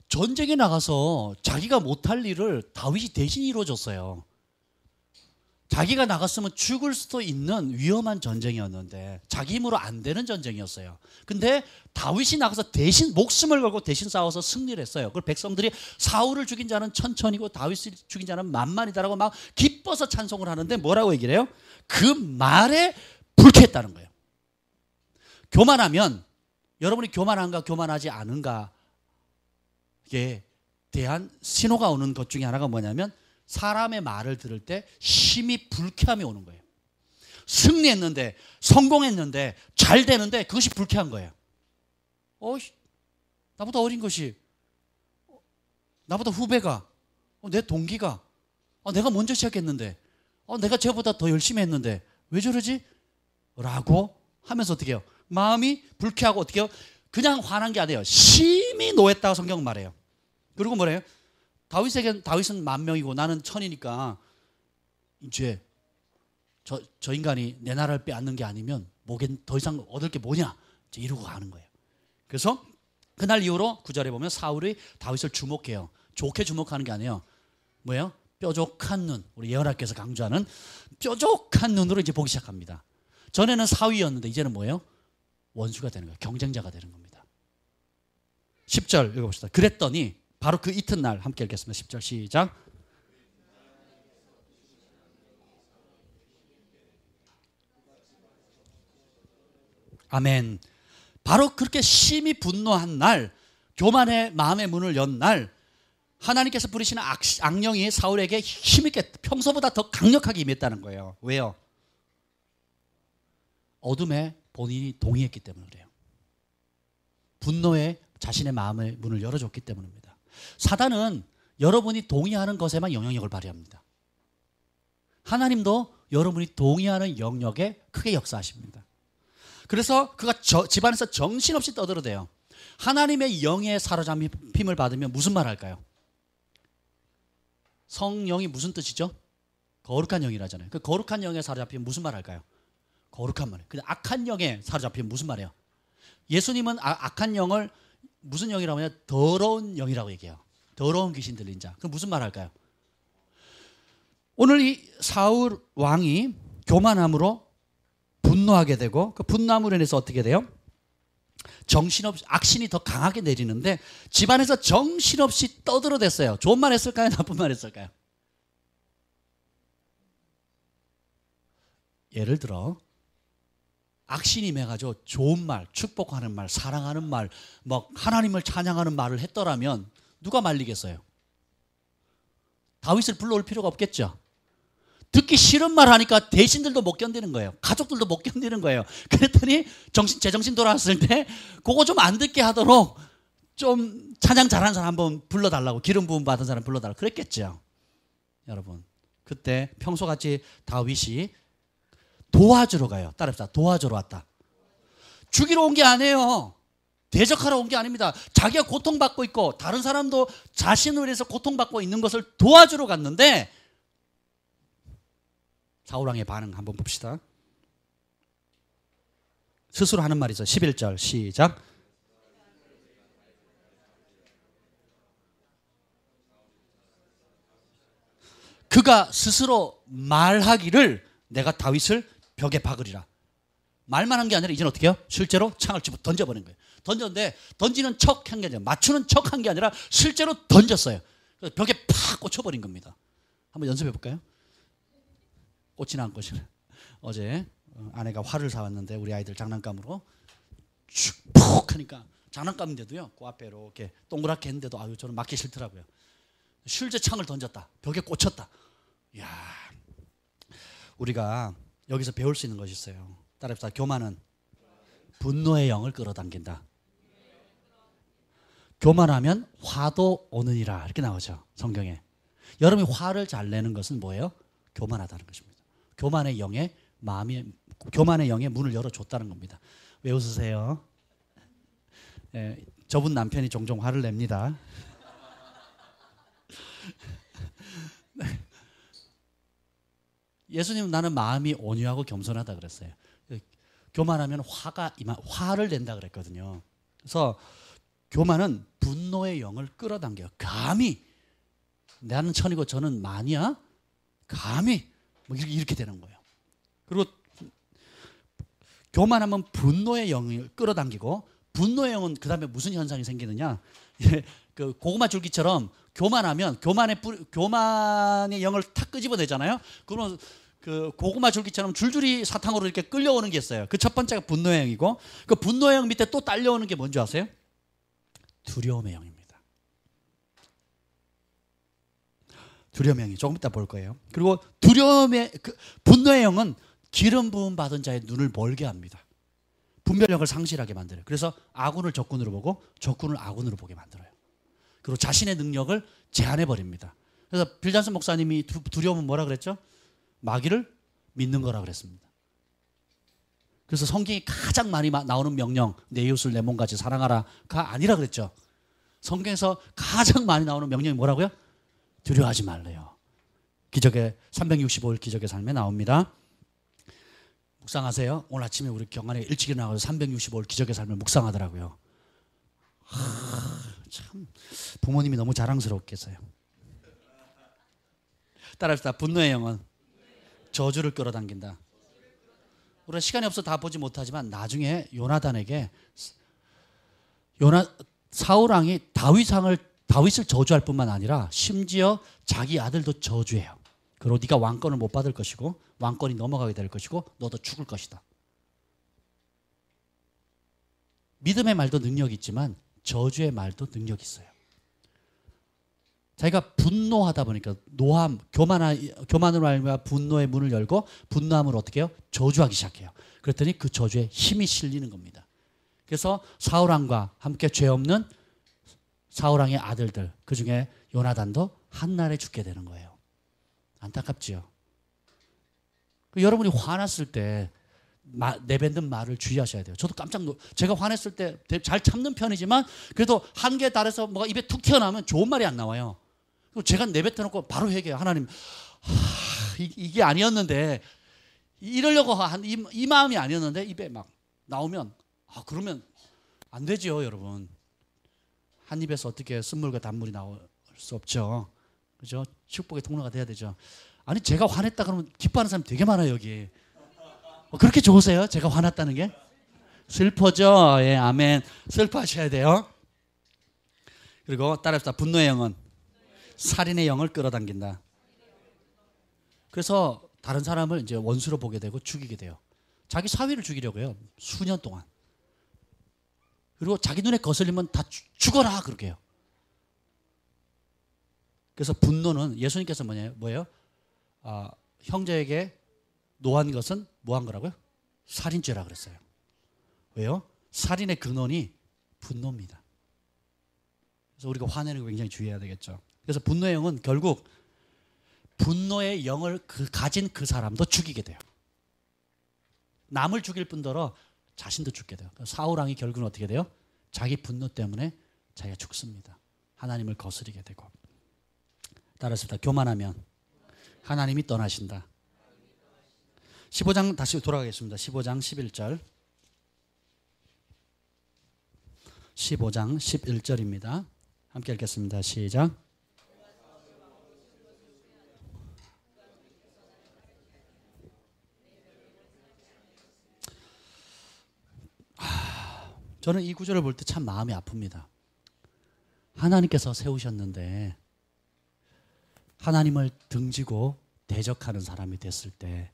전쟁에 나가서 자기가 못할 일을 다윗이 대신 이루어줬어요. 자기가 나갔으면 죽을 수도 있는 위험한 전쟁이었는데 자기 힘으로 안 되는 전쟁이었어요. 근데 다윗이 나가서 대신 목숨을 걸고 대신 싸워서 승리를 했어요. 그걸 백성들이 사울을 죽인 자는 천천히고 다윗을 죽인 자는 만만이다라고 막 기뻐서 찬송을 하는데 뭐라고 얘기를 해요? 그 말에 불쾌했다는 거예요. 교만하면 여러분이 교만한가 교만하지 않은가 이게 대한 신호가 오는 것 중에 하나가 뭐냐면 사람의 말을 들을 때 심히 불쾌함이 오는 거예요. 승리했는데 성공했는데 잘 되는데 그것이 불쾌한 거예요. 나보다 어린 것이, 나보다 후배가, 내 동기가, 내가 먼저 시작했는데, 내가 쟤보다 더 열심히 했는데 왜 저러지? 라고 하면서 어떻게 해요? 마음이 불쾌하고 어떻게 해요? 그냥 화난 게 아니에요. 심히 노했다고 성경은 말해요. 그리고 뭐래요? 다윗은 10,000명이고 나는 1,000이니까 이제 저 인간이 내 나라를 빼앗는 게 아니면 뭐겠 더 이상 얻을 게 뭐냐 이제 이러고 가는 거예요. 그래서 그날 이후로 9절에 보면 사울이 다윗을 주목해요. 좋게 주목하는 게 아니에요. 뭐예요? 뾰족한 눈, 우리 예언학교에서 강조하는 뾰족한 눈으로 이제 보기 시작합니다. 전에는 사위였는데 이제는 뭐예요? 원수가 되는 거예요. 경쟁자가 되는 겁니다. 10절 읽어봅시다. 그랬더니 바로 그 이튿날 함께 읽겠습니다. 10절 시작. 아멘. 바로 그렇게 심히 분노한 날, 교만의 마음의 문을 연 날, 하나님께서 부리시는 악령이 사울에게 힘있게 평소보다 더 강력하게 임했다는 거예요. 왜요? 어둠에 본인이 동의했기 때문에 그래요. 분노에 자신의 마음의 문을 열어줬기 때문입니다. 사단은 여러분이 동의하는 것에만 영향력을 발휘합니다. 하나님도 여러분이 동의하는 영역에 크게 역사하십니다. 그래서 그가 집안에서 정신없이 떠들어대요. 하나님의 영에 사로잡힘을 받으면 무슨 말 할까요? 성령이 무슨 뜻이죠? 거룩한 영이라잖아요. 그 거룩한 영에 사로잡히면 무슨 말 할까요? 거룩한 말이에요. 근데 악한 영에 사로잡히면 무슨 말이에요? 예수님은 악한 영을 무슨 영이라고 하냐? 더러운 영이라고 얘기해요. 더러운 귀신 들린 자. 그럼 무슨 말 할까요? 오늘 이 사울 왕이 교만함으로 분노하게 되고 그 분노함으로 인해서 어떻게 돼요? 정신없이 악신이 더 강하게 내리는데 집안에서 정신없이 떠들어댔어요. 좋은 말 했을까요? 나쁜 말 했을까요? 예를 들어 악신이 임해가지고 좋은 말, 축복하는 말, 사랑하는 말, 뭐 하나님을 찬양하는 말을 했더라면 누가 말리겠어요? 다윗을 불러올 필요가 없겠죠. 듣기 싫은 말 하니까 대신들도 못 견디는 거예요. 가족들도 못 견디는 거예요. 그랬더니 제정신 돌아왔을 때 그거 좀 안 듣게 하도록 좀 찬양 잘하는 사람 한번 불러달라고, 기름 부음 받은 사람 불러달라고 그랬겠죠. 여러분, 그때 평소같이 다윗이 도와주러 가요. 따라합시다. 도와주러 왔다. 죽이러 온 게 아니에요. 대적하러 온 게 아닙니다. 자기가 고통받고 있고 다른 사람도 자신을 위해서 고통받고 있는 것을 도와주러 갔는데 사울왕의 반응 한번 봅시다. 스스로 하는 말이죠. 11절 시작. 그가 스스로 말하기를 내가 다윗을 벽에 박으리라. 말만 한 게 아니라 이제는 어떻게 해요? 실제로 창을 집어 던져버린 거예요. 던졌는데 던지는 척 한 게 아니라 맞추는 척 한 게 아니라 실제로 던졌어요. 그래서 벽에 팍 꽂혀버린 겁니다. 한번 연습해 볼까요? 꽂지는 않고 어제 아내가 활을 사왔는데 우리 아이들 장난감으로 푹 하니까 장난감인데도요 그 앞에 이렇게 동그랗게 했는데도 아유 저는 맞기 싫더라고요. 실제 창을 던졌다. 벽에 꽂혔다. 이야, 우리가 여기서 배울 수 있는 것이 있어요. 따라합시다. 교만은 분노의 영을 끌어당긴다. 교만하면 화도 오느니라 이렇게 나오죠 성경에. 여러분이 화를 잘 내는 것은 뭐예요? 교만하다는 것입니다. 교만의 영에 교만의 영에 문을 열어줬다는 겁니다. 왜 웃으세요? 예, 저분 남편이 종종 화를 냅니다. 예수님은 나는 마음이 온유하고 겸손하다 그랬어요. 교만하면 화를 낸다 그랬거든요. 그래서 교만은 분노의 영을 끌어당겨요. 감히 나는 천이고 저는 만이야? 감히 뭐 이렇게 되는 거예요. 그리고 교만하면 분노의 영을 끌어당기고 분노의 영은 그 다음에 무슨 현상이 생기느냐? 그 고구마 줄기처럼 교만하면 교만의 영을 탁 끄집어내잖아요. 그러면 그 고구마 줄기처럼 줄줄이 사탕으로 이렇게 끌려오는 게 있어요. 그 첫 번째가 분노의 영이고 그 분노의 영 밑에 또 딸려오는 게 뭔지 아세요? 두려움의 영입니다. 두려움의 영이 조금 이따 볼 거예요. 그리고 분노의 영은 기름 부음 받은 자의 눈을 멀게 합니다. 분별력을 상실하게 만들어요. 그래서 아군을 적군으로 보고 적군을 아군으로 보게 만들어요. 그리고 자신의 능력을 제한해 버립니다. 그래서 빌잔슨 목사님이 두려움은 뭐라 그랬죠? 마귀를 믿는 거라 그랬습니다. 그래서 성경이 가장 많이 나오는 명령, 내 이웃을 내 몸같이 사랑하라가 아니라 그랬죠. 성경에서 가장 많이 나오는 명령이 뭐라고요? 두려워하지 말래요. 기적의 365일 기적의 삶에 나옵니다. 묵상하세요. 오늘 아침에 우리 경안에 일찍 일어나서 365일 기적의 삶을 묵상하더라고요. 참 부모님이 너무 자랑스럽겠어요. 따라합시다. 분노의 영은 저주를 끌어당긴다. 우리가 시간이 없어 다 보지 못하지만 나중에 요나단에게 사울왕이 다윗을 저주할 뿐만 아니라 심지어 자기 아들도 저주해요. 그리고 네가 왕권을 못 받을 것이고 왕권이 넘어가게 될 것이고 너도 죽을 것이다. 믿음의 말도 능력이 있지만 저주의 말도 능력이 있어요. 자기가 분노하다 보니까 교만으로 말미암아 분노의 문을 열고 분노함을 어떻게 해요? 저주하기 시작해요. 그랬더니 그 저주에 힘이 실리는 겁니다. 그래서 사울왕과 함께 죄 없는 사울왕의 아들들 그중에 요나단도 한날에 죽게 되는 거예요. 안타깝지요. 여러분이 화났을 때 내뱉는 말을 주의하셔야 돼요. 저도 제가 화냈을 때 잘 참는 편이지만 그래도 한계에 달해서 뭐가 입에 툭 튀어나오면 좋은 말이 안 나와요. 그리고 제가 내뱉어놓고 바로 회개해요. 하나님, 이게 아니었는데 이러려고 이 마음이 아니었는데 입에 막 나오면 그러면 안 되죠, 여러분. 한 입에서 어떻게 쓴물과 단물이 나올 수 없죠. 그죠? 축복의 통로가 돼야 되죠. 아니 제가 화냈다 그러면 기뻐하는 사람 되게 많아요 여기. 그렇게 좋으세요? 제가 화났다는 게? 슬퍼죠? 예, 아멘. 슬퍼하셔야 돼요. 그리고 따라합시다. 분노의 영은 살인의 영을 끌어당긴다. 그래서 다른 사람을 이제 원수로 보게 되고 죽이게 돼요. 자기 사위를 죽이려고 해요. 수년 동안. 그리고 자기 눈에 거슬리면 다 죽어라 그렇게 해요. 그래서 분노는 예수님께서 뭐예요? 형제에게 노한 것은 뭐한 거라고요? 살인죄라 그랬어요. 왜요? 살인의 근원이 분노입니다. 그래서 우리가 화내는 거 굉장히 주의해야 되겠죠. 그래서 분노의 영은 결국 분노의 영을 가진 그 사람도 죽이게 돼요. 남을 죽일 뿐더러 자신도 죽게 돼요. 사울왕이 결국은 어떻게 돼요? 자기 분노 때문에 자기가 죽습니다. 하나님을 거스리게 되고. 따라서 교만하면 하나님이 떠나신다. 15장 다시 돌아가겠습니다. 15장 11절. 15장 11절입니다. 함께 읽겠습니다. 시작. 저는 이 구절을 볼 때 참 마음이 아픕니다. 하나님께서 세우셨는데 하나님을 등지고 대적하는 사람이 됐을 때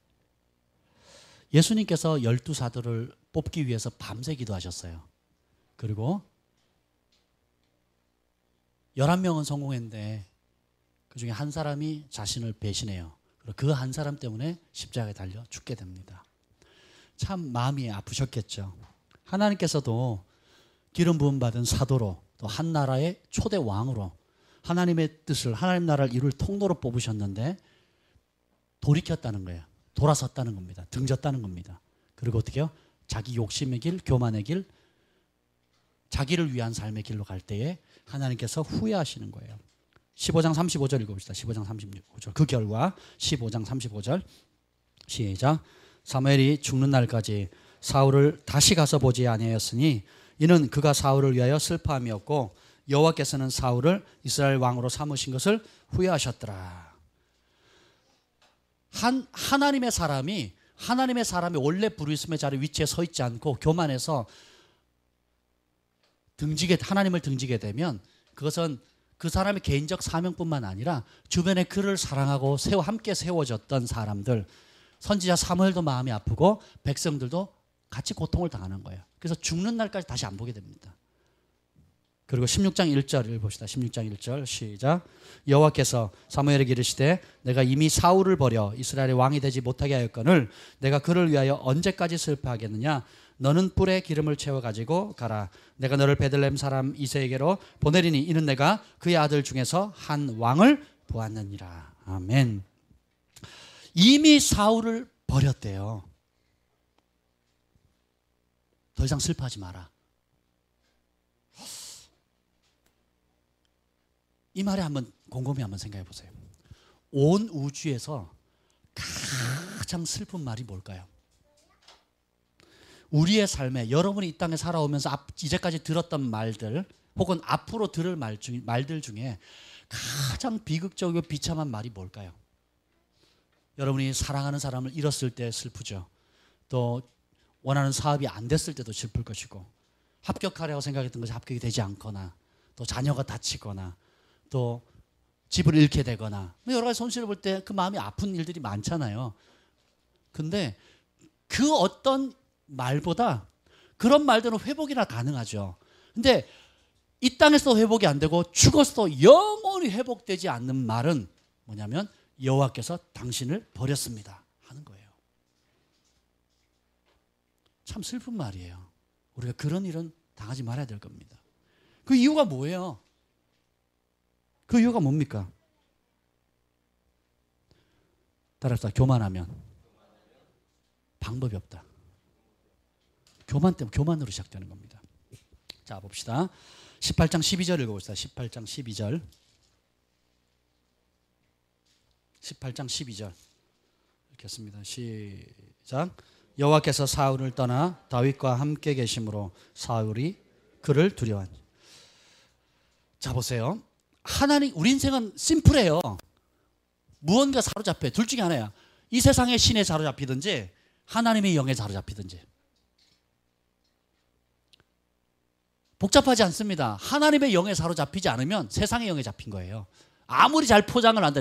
예수님께서 12사도를 뽑기 위해서 밤새 기도하셨어요. 그리고 11명은 성공했는데 그 중에 한 사람이 자신을 배신해요. 그 한 사람 때문에 십자가에 달려 죽게 됩니다. 참 마음이 아프셨겠죠. 하나님께서도 기름 부음 받은 사도로 또 한 나라의 초대 왕으로 하나님의 뜻을, 하나님 나라를 이룰 통로로 뽑으셨는데 돌이켰다는 거예요. 돌아섰다는 겁니다. 등졌다는 겁니다. 그리고 어떻게 해요? 자기 욕심의 길, 교만의 길, 자기를 위한 삶의 길로 갈 때에 하나님께서 후회하시는 거예요. 15장 35절 읽어봅시다. 15장 35절. 그 결과 15장 35절 시작. 사무엘이 죽는 날까지 사울을 다시 가서 보지 아니하였으니 이는 그가 사울을 위하여 슬퍼함이었고 여호와께서는 사울을 이스라엘 왕으로 삼으신 것을 후회하셨더라. 하나님의 사람이 원래 부르심의 자리 위치에 서 있지 않고 교만해서 하나님을 등지게 되면 그것은 그 사람의 개인적 사명뿐만 아니라 주변에 그를 사랑하고 함께 세워졌던 사람들, 선지자 사무엘도 마음이 아프고 백성들도 같이 고통을 당하는 거예요. 그래서 죽는 날까지 다시 안 보게 됩니다. 그리고 16장 1절을 봅시다. 16장 1절 시작. 여호와께서 사무엘에게 이르시되 내가 이미 사울을 버려 이스라엘의 왕이 되지 못하게 하였거늘 내가 그를 위하여 언제까지 슬퍼하겠느냐. 너는 뿔에 기름을 채워 가지고 가라. 내가 너를 베들레헴 사람 이새에게로 보내리니 이는 내가 그의 아들 중에서 한 왕을 보았느니라. 아멘. 이미 사울을 버렸대요. 더 이상 슬퍼하지 마라. 이 말에 한번 곰곰이 한번 생각해 보세요. 온 우주에서 가장 슬픈 말이 뭘까요? 우리의 삶에 여러분이 이 땅에 살아오면서 이제까지 들었던 말들 혹은 앞으로 들을 말들 중에 가장 비극적이고 비참한 말이 뭘까요? 여러분이 사랑하는 사람을 잃었을 때 슬프죠. 또 원하는 사업이 안 됐을 때도 슬플 것이고 합격하려고 생각했던 것이 합격이 되지 않거나 또 자녀가 다치거나 또 집을 잃게 되거나 여러 가지 손실을 볼 때 그 마음이 아픈 일들이 많잖아요. 근데 그 어떤 말보다 그런 말들은 회복이나 가능하죠. 근데 이 땅에서도 회복이 안 되고 죽어서도 영원히 회복되지 않는 말은 뭐냐면 여호와께서 당신을 버렸습니다 하는 거예요. 참 슬픈 말이에요. 우리가 그런 일은 당하지 말아야 될 겁니다. 그 이유가 뭐예요? 그 이유가 뭡니까? 따라서 교만하면 방법이 없다. 교만 때문에 교만으로 시작되는 겁니다. 자 봅시다. 18장 12절 읽어봅시다. 18장 12절 18장 12절 읽겠습니다. 시작. 여호와께서 사울을 떠나 다윗과 함께 계심으로 사울이 그를 두려워하니. 자 보세요. 우리 인생은 심플해요. 무언가 사로잡혀요. 둘 중에 하나야. 이 세상의 신에 사로잡히든지 하나님의 영에 사로잡히든지. 복잡하지 않습니다. 하나님의 영에 사로잡히지 않으면 세상의 영에 잡힌 거예요. 아무리 잘 포장을 한다,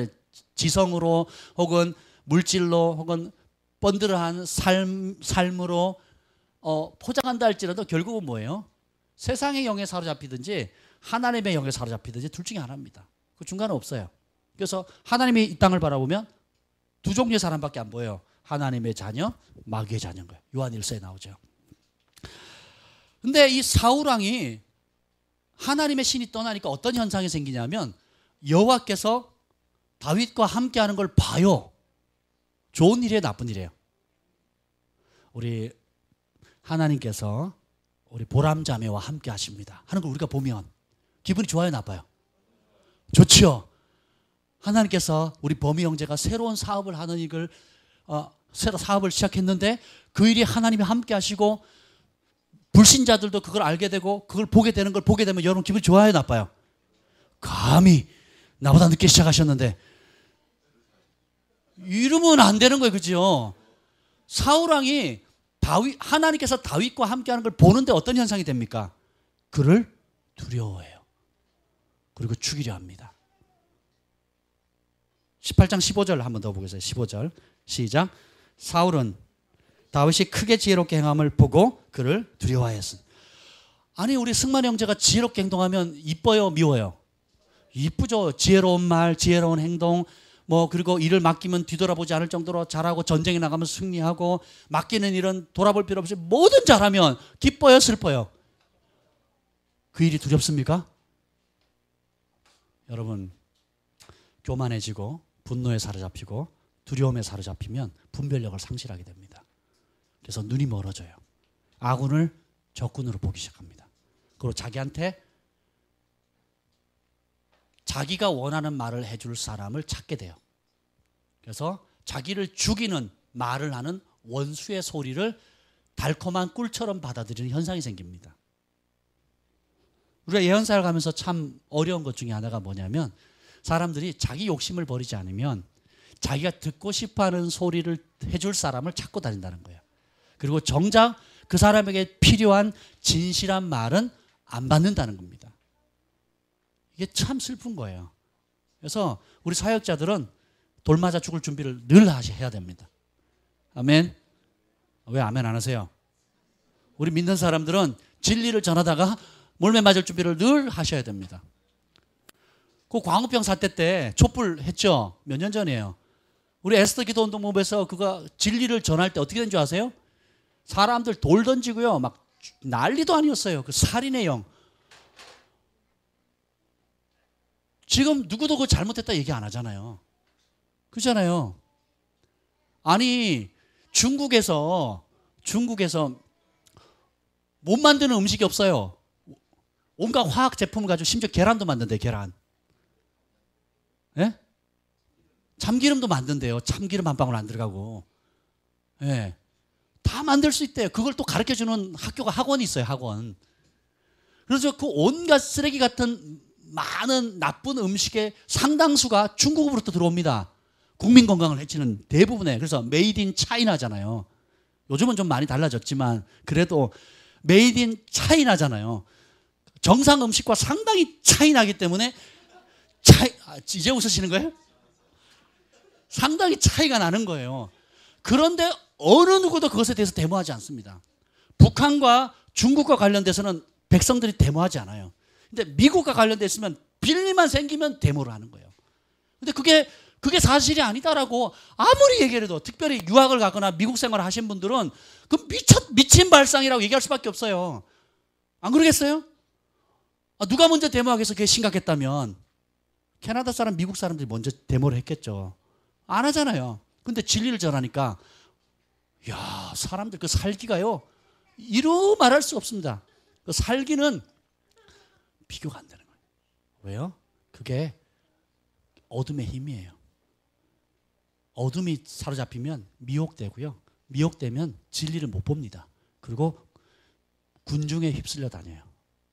지성으로 혹은 물질로 혹은 번들어한 삶으로 포장한다 할지라도 결국은 뭐예요? 세상의 영에 사로잡히든지 하나님의 영에 사로잡히든지 둘 중에 하나입니다. 그 중간은 없어요. 그래서 하나님이 이 땅을 바라보면 두 종류의 사람밖에 안 보여요. 하나님의 자녀, 마귀의 자녀인 거예요. 요한 1서에 나오죠. 근데 이 사울왕이 하나님의 신이 떠나니까 어떤 현상이 생기냐면 여호와께서 다윗과 함께하는 걸 봐요. 좋은 일이에요, 나쁜 일이에요? 우리 하나님께서 우리 보람자매와 함께 하십니다 하는 걸 우리가 보면 기분이 좋아요, 나빠요? 좋죠. 하나님께서 우리 범이 형제가 새로운 사업을 하는 일을 새로 사업을 시작했는데 그 일이 하나님이 함께 하시고 불신자들도 그걸 알게 되고 그걸 보게 되는 걸 보게 되면 여러분 기분이 좋아요, 나빠요? 감히 나보다 늦게 시작하셨는데 이러면 안 되는 거예요, 그죠? 사울왕이 하나님께서 다윗과 함께하는 걸 보는데 어떤 현상이 됩니까? 그를 두려워해요. 그리고 죽이려 합니다. 18장 15절 한번 더 보겠습니다. 15절 시작. 사울은 다윗이 크게 지혜롭게 행함을 보고 그를 두려워하였습니다. 아니 우리 승만 형제가 지혜롭게 행동하면 이뻐요, 미워요? 이쁘죠. 지혜로운 말, 지혜로운 행동, 그리고 일을 맡기면 뒤돌아보지 않을 정도로 잘하고, 전쟁에 나가면 승리하고, 맡기는 일은 돌아볼 필요 없이 뭐든 잘하면 기뻐요, 슬퍼요? 그 일이 두렵습니까? 여러분, 교만해지고 분노에 사로잡히고 두려움에 사로잡히면 분별력을 상실하게 됩니다. 그래서 눈이 멀어져요. 아군을 적군으로 보기 시작합니다. 그리고 자기한테 자기가 원하는 말을 해줄 사람을 찾게 돼요. 그래서 자기를 죽이는 말을 하는 원수의 소리를 달콤한 꿀처럼 받아들이는 현상이 생깁니다. 우리가 예언사를 가면서 참 어려운 것 중에 하나가 뭐냐면, 사람들이 자기 욕심을 버리지 않으면 자기가 듣고 싶어하는 소리를 해줄 사람을 찾고 다닌다는 거예요. 그리고 정작 그 사람에게 필요한 진실한 말은 안 받는다는 겁니다. 이게 참 슬픈 거예요. 그래서 우리 사역자들은 돌 맞아 죽을 준비를 늘 해야 됩니다. 아멘. 왜 아멘 안 하세요? 우리 믿는 사람들은 진리를 전하다가 몰매 맞을 준비를 늘 하셔야 됩니다. 그 광우병 사태 때 촛불 했죠? 몇 년 전이에요. 우리 에스더 기도 운동본부에서 그가 진리를 전할 때 어떻게 된 줄 아세요? 사람들 돌 던지고요, 막 난리도 아니었어요. 그 살인의 영. 지금 누구도 그거 잘못했다 얘기 안 하잖아요. 그렇잖아요. 아니 중국에서 못 만드는 음식이 없어요. 온갖 화학 제품을 가지고 심지어 계란도 만든대요. 계란. 예? 참기름도 만든대요. 참기름 한 방울 안 들어가고. 예. 다 만들 수 있대요. 그걸 또 가르쳐주는 학원이 있어요. 학원. 그래서 그 온갖 쓰레기 같은 많은 나쁜 음식의 상당수가 중국으로부터 들어옵니다. 국민 건강을 해치는 대부분의. 그래서 메이드 인 차이나잖아요. 요즘은 좀 많이 달라졌지만 그래도 메이드 인 차이나잖아요. 정상 음식과 상당히 차이 나기 때문에 이제 웃으시는 거예요? 상당히 차이가 나는 거예요. 그런데 어느 누구도 그것에 대해서 데모하지 않습니다. 북한과 중국과 관련돼서는 백성들이 데모하지 않아요. 근데 미국과 관련돼 있으면 빌미만 생기면 데모를 하는 거예요. 근데 그게 사실이 아니다라고 아무리 얘기를 해도, 특별히 유학을 가거나 미국 생활을 하신 분들은 그 미친 발상이라고 얘기할 수밖에 없어요. 안 그러겠어요? 누가 먼저 데모하겠어? 그게 심각했다면 캐나다 사람, 미국 사람들이 먼저 데모를 했겠죠. 안 하잖아요. 근데 진리를 전하니까, 야, 사람들 그 살기가요, 이루 말할 수 없습니다. 그 살기는 비교가 안 되는 거예요. 왜요? 그게 어둠의 힘이에요. 어둠이 사로잡히면 미혹되고요. 미혹되면 진리를 못 봅니다. 그리고 군중에 휩쓸려 다녀요.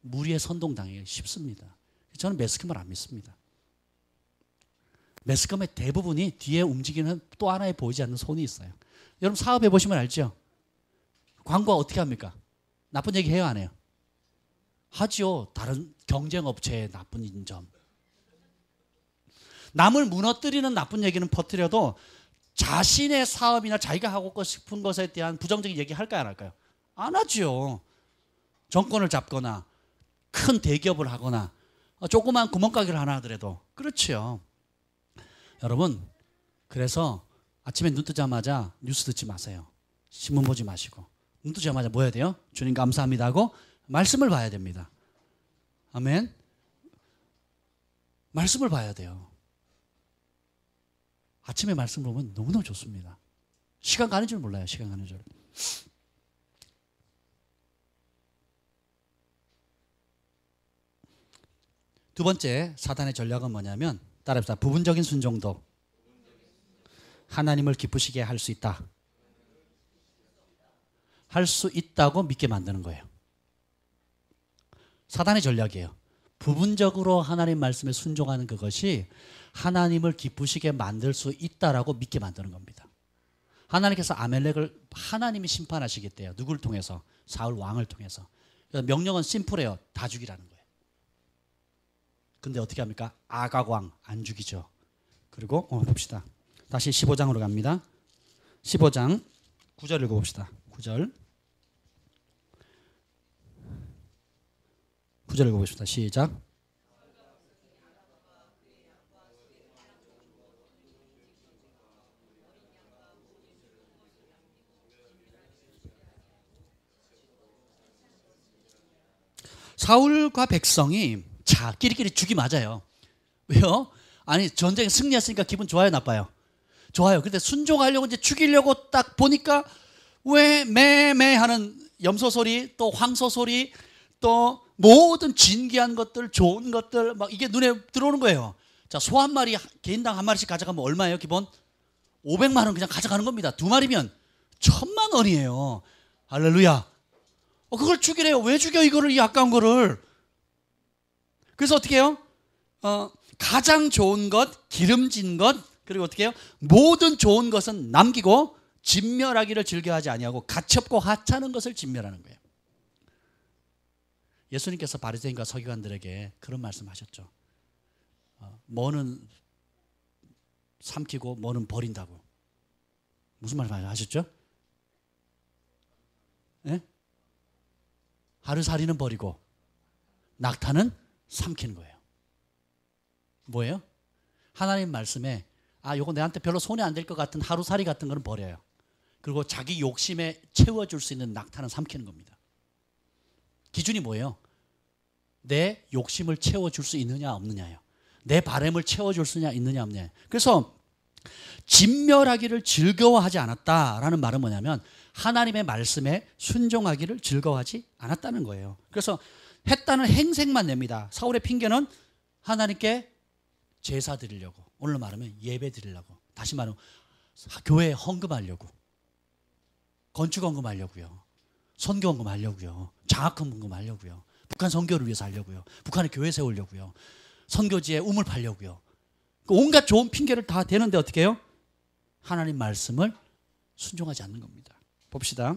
무리에 선동당하기 쉽습니다. 저는 매스컴을 안 믿습니다. 매스컴의 대부분이 뒤에 움직이는 또 하나의 보이지 않는 손이 있어요. 여러분 사업해 보시면 알죠? 광고 어떻게 합니까? 나쁜 얘기 해요, 안 해요? 하죠. 다른 경쟁업체의 나쁜 점. 남을 무너뜨리는 나쁜 얘기는 퍼뜨려도 자신의 사업이나 자기가 하고 싶은 것에 대한 부정적인 얘기 할까요, 안 할까요? 안 하죠. 정권을 잡거나 큰 대기업을 하거나 조그만 구멍가게를 하나 하더라도. 그렇죠. 여러분, 그래서 아침에 눈 뜨자마자 뉴스 듣지 마세요. 신문 보지 마시고 눈 뜨자마자 뭐 해야 돼요? 주님 감사합니다 하고 말씀을 봐야 됩니다. 아멘. 말씀을 봐야 돼요. 아침에 말씀 보면 너무너무 좋습니다. 시간 가는 줄 몰라요. 시간 가는 줄. 두 번째 사단의 전략은 뭐냐면, 따라합시다. 부분적인 순종도 하나님을 기쁘시게 할 수 있다. 할 수 있다고 믿게 만드는 거예요. 사단의 전략이에요. 부분적으로 하나님 말씀에 순종하는 그것이 하나님을 기쁘시게 만들 수 있다라고 믿게 만드는 겁니다. 하나님께서 아멜렉을 하나님이 심판하시겠대요. 누구를 통해서? 사울 왕을 통해서. 그래서 명령은 심플해요. 다 죽이라는 거예요. 근데 어떻게 합니까? 아각 왕 안 죽이죠. 그리고 봅시다. 다시 15장으로 갑니다. 15장 9절 읽어봅시다. 9절 읽어봅시다. 시작. 사울과 백성이 자 끼리끼리 죽이 맞아요. 왜요? 아니 전쟁에 승리했으니까 기분 좋아요, 나빠요? 좋아요. 근데 순종하려고 이제 죽이려고 딱 보니까 왜 매매 하는 염소 소리, 또 황소 소리, 또 모든 진귀한 것들, 좋은 것들 막 이게 눈에 들어오는 거예요. 자, 소 한 마리 개인당 한 마리씩 가져가면 얼마예요? 기본 500만 원 그냥 가져가는 겁니다. 두 마리면 1000만 원이에요. 할렐루야. 그걸 죽이래요. 왜 죽여 이거를, 이 아까운 거를. 그래서 어떻게 해요? 가장 좋은 것, 기름진 것, 그리고 어떻게 해요? 모든 좋은 것은 남기고 진멸하기를 즐겨하지 아니하고 가첩고 하찮은 것을 진멸하는 거예요. 예수님께서 바리새인과 서기관들에게 그런 말씀하셨죠. 뭐는 삼키고 뭐는 버린다고. 무슨 말씀하셨죠? 네? 하루살이는 버리고 낙타는 삼키는 거예요. 뭐예요? 하나님 말씀에 요거 내한테 별로 손에 안 될 것 같은 하루살이 같은 거는 버려요. 그리고 자기 욕심에 채워줄 수 있는 낙타는 삼키는 겁니다. 기준이 뭐예요? 내 욕심을 채워줄 수 있느냐 없느냐예요. 내 바람을 채워줄 수 있느냐 없느냐. 그래서 진멸하기를 즐거워하지 않았다라는 말은 뭐냐면 하나님의 말씀에 순종하기를 즐거워하지 않았다는 거예요. 그래서 했다는 행색만 냅니다. 사울의 핑계는 하나님께 제사 드리려고, 오늘로 말하면 예배 드리려고, 다시 말하면 교회에 헌금하려고, 건축 헌금하려고요, 선교 헌금하려고요, 장학 헌금하려고요, 북한 선교를 위해서 하려고요, 북한에 교회 세우려고요, 선교지에 우물 팔려고요. 온갖 좋은 핑계를 다 대는데 어떻게 해요? 하나님 말씀을 순종하지 않는 겁니다. 봅시다.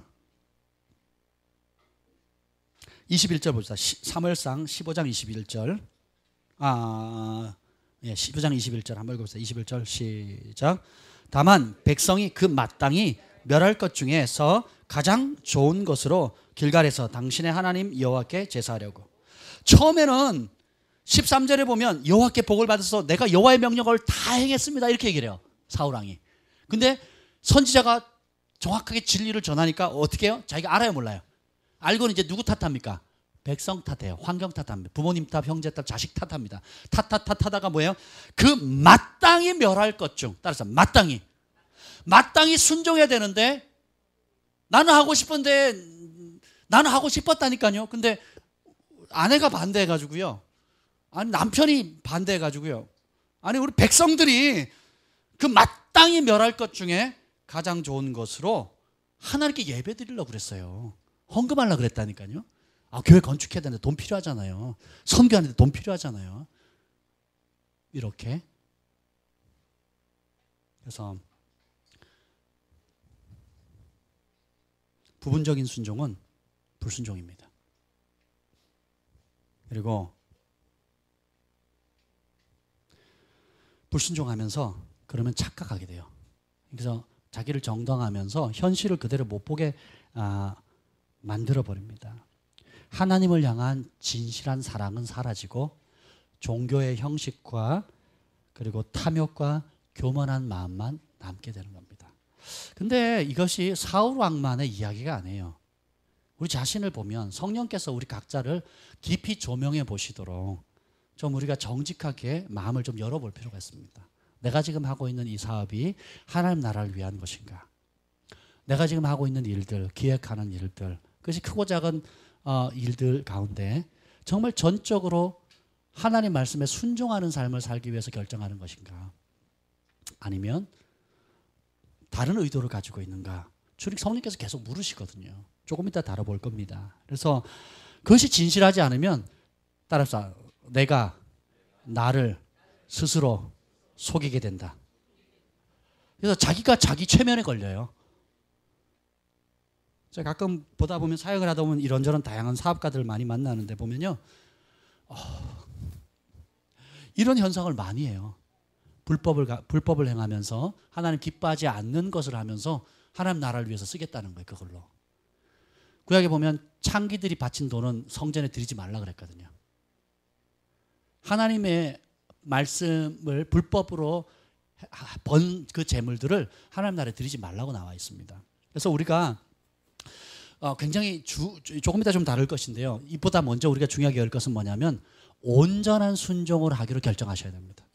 21절 봅시다. 사무엘상 15장 21절. 15장 21절 한번 읽어보세요. 21절 시작. 다만 백성이 그 마땅히 멸할 것 중에서 가장 좋은 것으로 길갈에서 당신의 하나님 여호와께 제사하려고. 처음에는 13절에 보면 여호와께 복을 받아서 내가 여호와의 명령을 다 행했습니다 이렇게 얘기를 해요, 사울왕이. 근데 선지자가 정확하게 진리를 전하니까 어떻게 해요? 자기가 알아요, 몰라요? 알고는 이제 누구 탓합니까? 백성 탓해요. 환경 탓합니다. 부모님 탓, 형제 탓, 자식 탓합니다. 탓하다가 뭐예요? 그 마땅히 멸할 것 중, 따라서 마땅히 순종해야 되는데 나는 하고 싶었다니까요. 근데 아내가 반대해가지고요, 아니 남편이 반대해가지고요, 아니 우리 백성들이 그 마땅히 멸할 것 중에 가장 좋은 것으로 하나님께 예배 드리려고 그랬어요. 헌금하려고 그랬다니까요. 교회 건축해야 되는데 돈 필요하잖아요. 선교하는데 돈 필요하잖아요. 이렇게. 그래서 부분적인 순종은 불순종입니다. 그리고 불순종하면서 그러면 착각하게 돼요. 그래서 자기를 정당하면서 현실을 그대로 못 보게 만들어 버립니다. 하나님을 향한 진실한 사랑은 사라지고 종교의 형식과 그리고 탐욕과 교만한 마음만 남게 되는 겁니다. 근데 이것이 사울 왕만의 이야기가 아니에요. 우리 자신을 보면 성령께서 우리 각자를 깊이 조명해 보시도록 좀 우리가 정직하게 마음을 좀 열어볼 필요가 있습니다. 내가 지금 하고 있는 이 사업이 하나님 나라를 위한 것인가? 내가 지금 하고 있는 일들, 기획하는 일들, 그것이 크고 작은 일들 가운데 정말 전적으로 하나님 말씀에 순종하는 삶을 살기 위해서 결정하는 것인가? 아니면 다른 의도를 가지고 있는가? 주님 성령께서 계속 물으시거든요. 조금 이따 다뤄볼 겁니다. 그래서 그것이 진실하지 않으면 따라서 내가 나를 스스로 속이게 된다. 그래서 자기가 자기 최면에 걸려요. 제가 가끔 보다 보면 사역을 하다 보면 이런저런 다양한 사업가들을 많이 만나는데 보면요. 이런 현상을 많이 해요. 불법을 행하면서 하나님 기뻐하지 않는 것을 하면서 하나님 나라를 위해서 쓰겠다는 거예요. 그걸로. 구약에 보면 창기들이 바친 돈은 성전에 드리지 말라 그랬거든요. 하나님의 말씀을 불법으로 번 그 재물들을 하나님 나라에 드리지 말라고 나와 있습니다. 그래서 우리가 굉장히 조금 이따 좀 다를 것인데요. 이보다 먼저 우리가 중요하게 할 것은 뭐냐면 온전한 순종을 하기로 결정하셔야 됩니다.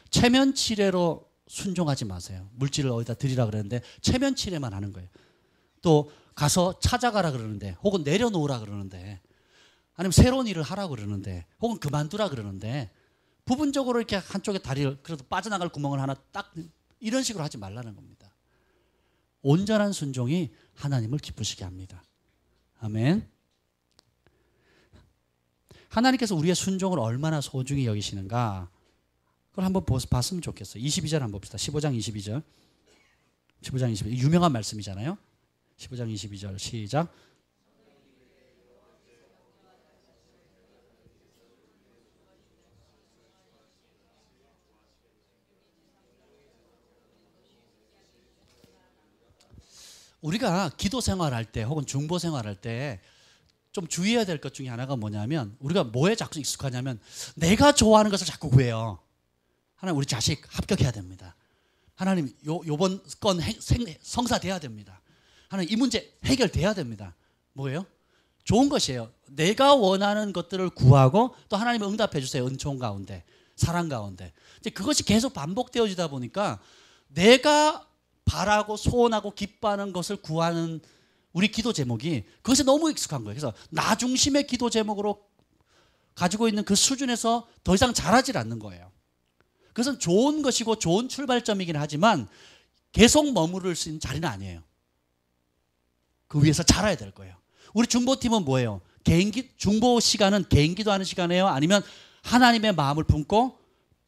체면치레로 순종하지 마세요. 물질을 어디다 드리라 그러는데 체면치레만 하는 거예요. 또 가서 찾아가라 그러는데 혹은 내려놓으라 그러는데 아니면 새로운 일을 하라 그러는데 혹은 그만두라 그러는데 부분적으로 이렇게 한쪽에 다리를 그래도 빠져나갈 구멍을 하나 딱 이런 식으로 하지 말라는 겁니다. 온전한 순종이 하나님을 기쁘시게 합니다. 아멘. 하나님께서 우리의 순종을 얼마나 소중히 여기시는가 그걸 한번 봤으면 좋겠어요. 22절 한번 봅시다. 15장 22절. 15장 22절. 유명한 말씀이잖아요. 15장 22절 시작. 우리가 기도 생활할 때 혹은 중보 생활할 때 좀 주의해야 될 것 중에 하나가 뭐냐면 우리가 뭐에 자꾸 익숙하냐면 내가 좋아하는 것을 자꾸 구해요. 하나님 우리 자식 합격해야 됩니다. 하나님 요번 건 성사돼야 됩니다. 하나님 이 문제 해결돼야 됩니다. 뭐예요? 좋은 것이에요. 내가 원하는 것들을 구하고 또 하나님이 응답해 주세요. 은총 가운데 사랑 가운데. 이제 그것이 계속 반복되어지다 보니까 내가 바라고 소원하고 기뻐하는 것을 구하는 우리 기도 제목이 그것에 너무 익숙한 거예요. 그래서 나 중심의 기도 제목으로 가지고 있는 그 수준에서 더 이상 자라질 않는 거예요. 그것은 좋은 것이고 좋은 출발점이긴 하지만 계속 머무를 수 있는 자리는 아니에요. 그 위에서 자라야 될 거예요. 우리 중보팀은 뭐예요? 중보 시간은 개인 기도하는 시간이에요? 아니면 하나님의 마음을 품고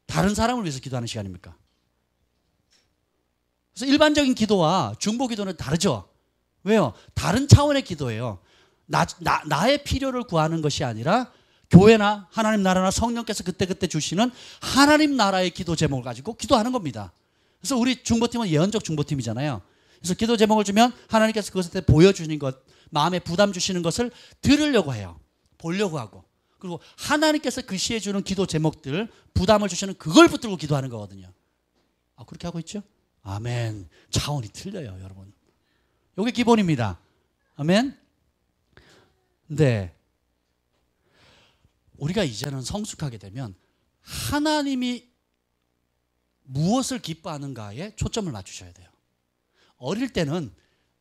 다른 사람을 위해서 기도하는 시간입니까? 그래서 일반적인 기도와 중보 기도는 다르죠. 왜요? 다른 차원의 기도예요. 나의 필요를 구하는 것이 아니라 교회나 하나님 나라나 성령께서 그때그때 주시는 하나님 나라의 기도 제목을 가지고 기도하는 겁니다. 그래서 우리 중보팀은 예언적 중보팀이잖아요. 그래서 기도 제목을 주면 하나님께서 그것에 보여주는 것, 마음에 부담 주시는 것을 들으려고 해요. 보려고 하고. 그리고 하나님께서 그시해 주는 기도 제목들, 부담을 주시는 그걸 붙들고 기도하는 거거든요. 그렇게 하고 있죠? 아멘. 차원이 틀려요, 여러분. 이게 기본입니다. 아멘. 네. 우리가 이제는 성숙하게 되면 하나님이 무엇을 기뻐하는가에 초점을 맞추셔야 돼요. 어릴 때는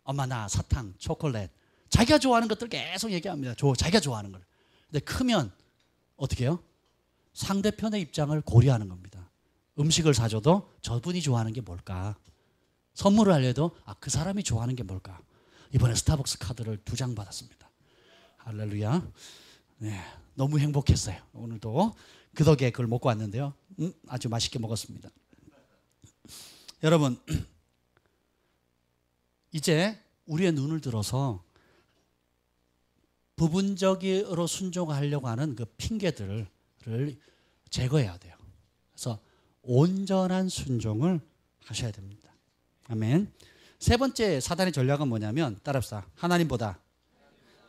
엄마 나 사탕, 초콜릿 자기가 좋아하는 것들 계속 얘기합니다. 자기가 좋아하는 걸. 근데 크면 어떻게 해요? 상대편의 입장을 고려하는 겁니다. 음식을 사줘도 저분이 좋아하는 게 뭘까? 선물을 하려도 그 사람이 좋아하는 게 뭘까? 이번에 스타벅스 카드를 2장 받았습니다. 할렐루야. 네, 너무 행복했어요. 오늘도 그 덕에 그걸 먹고 왔는데요. 아주 맛있게 먹었습니다. 여러분, 이제 우리의 눈을 들어서 부분적으로 순종하려고 하는 그 핑계들을 제거해야 돼요. 그래서 온전한 순종을 하셔야 됩니다. 아멘. 세 번째 사단의 전략은 뭐냐면 따라합시다. 하나님보다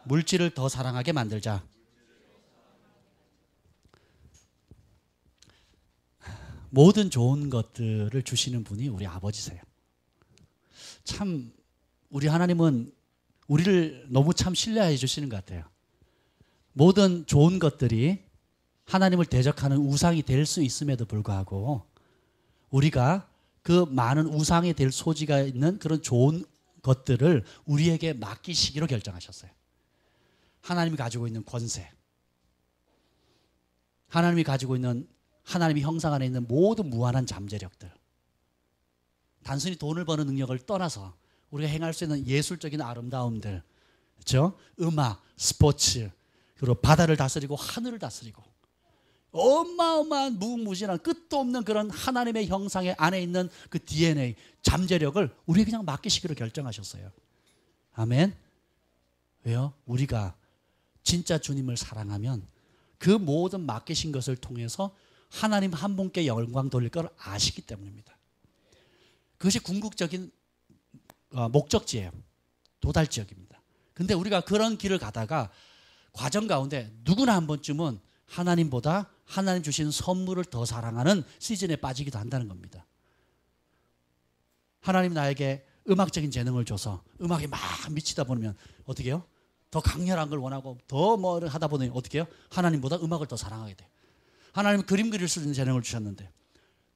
물질을 더 사랑하게 만들자. 모든 좋은 것들을 주시는 분이 우리 아버지세요. 참 우리 하나님은 우리를 너무 참 신뢰해 주시는 것 같아요. 모든 좋은 것들이 하나님을 대적하는 우상이 될 수 있음에도 불구하고 우리가 그 많은 우상이 될 소지가 있는 그런 좋은 것들을 우리에게 맡기시기로 결정하셨어요. 하나님이 가지고 있는 권세, 하나님이 가지고 있는 하나님의 형상 안에 있는 모든 무한한 잠재력들, 단순히 돈을 버는 능력을 떠나서 우리가 행할 수 있는 예술적인 아름다움들, 그렇죠? 음악, 스포츠, 그리고 바다를 다스리고 하늘을 다스리고 어마어마한 무궁무진한 끝도 없는 그런 하나님의 형상의 안에 있는 그 DNA, 잠재력을 우리에게 그냥 맡기시기로 결정하셨어요. 아멘. 왜요? 우리가 진짜 주님을 사랑하면 그 모든 맡기신 것을 통해서 하나님 한 분께 영광 돌릴 걸 아시기 때문입니다. 그것이 궁극적인 목적지예요. 도달지역입니다. 근데 우리가 그런 길을 가다가 과정 가운데 누구나 한 번쯤은 하나님보다 하나님 주신 선물을 더 사랑하는 시즌에 빠지기도 한다는 겁니다. 하나님 나에게 음악적인 재능을 줘서 음악에 막 미치다 보면 어떻게 해요? 더 강렬한 걸 원하고 더 뭐 하다 보니 어떻게 해요? 하나님보다 음악을 더 사랑하게 돼요. 하나님은 그림 그릴 수 있는 재능을 주셨는데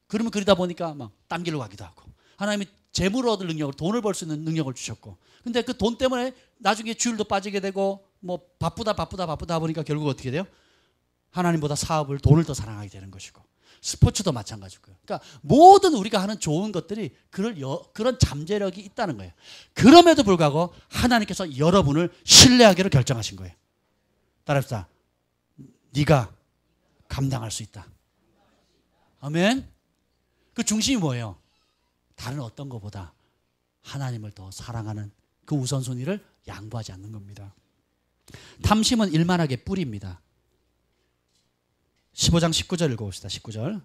그림을 그리다 보니까 막 땀길로 가기도 하고 하나님이 재물을 얻을 능력을 돈을 벌 수 있는 능력을 주셨고 근데 그 돈 때문에 나중에 주일도 빠지게 되고 뭐 바쁘다 보니까 결국 어떻게 돼요? 하나님보다 사업을 돈을 더 사랑하게 되는 것이고 스포츠도 마찬가지고요. 그러니까 모든 우리가 하는 좋은 것들이 그런 잠재력이 있다는 거예요. 그럼에도 불구하고 하나님께서 여러분을 신뢰하기로 결정하신 거예요. 따라합시다. 네가 감당할 수 있다. 아멘. 그 중심이 뭐예요? 다른 어떤 것보다 하나님을 더 사랑하는 그 우선순위를 양보하지 않는 겁니다. 탐심은 일만하게 뿌리입니다. 15장 19절 읽어봅시다. 19절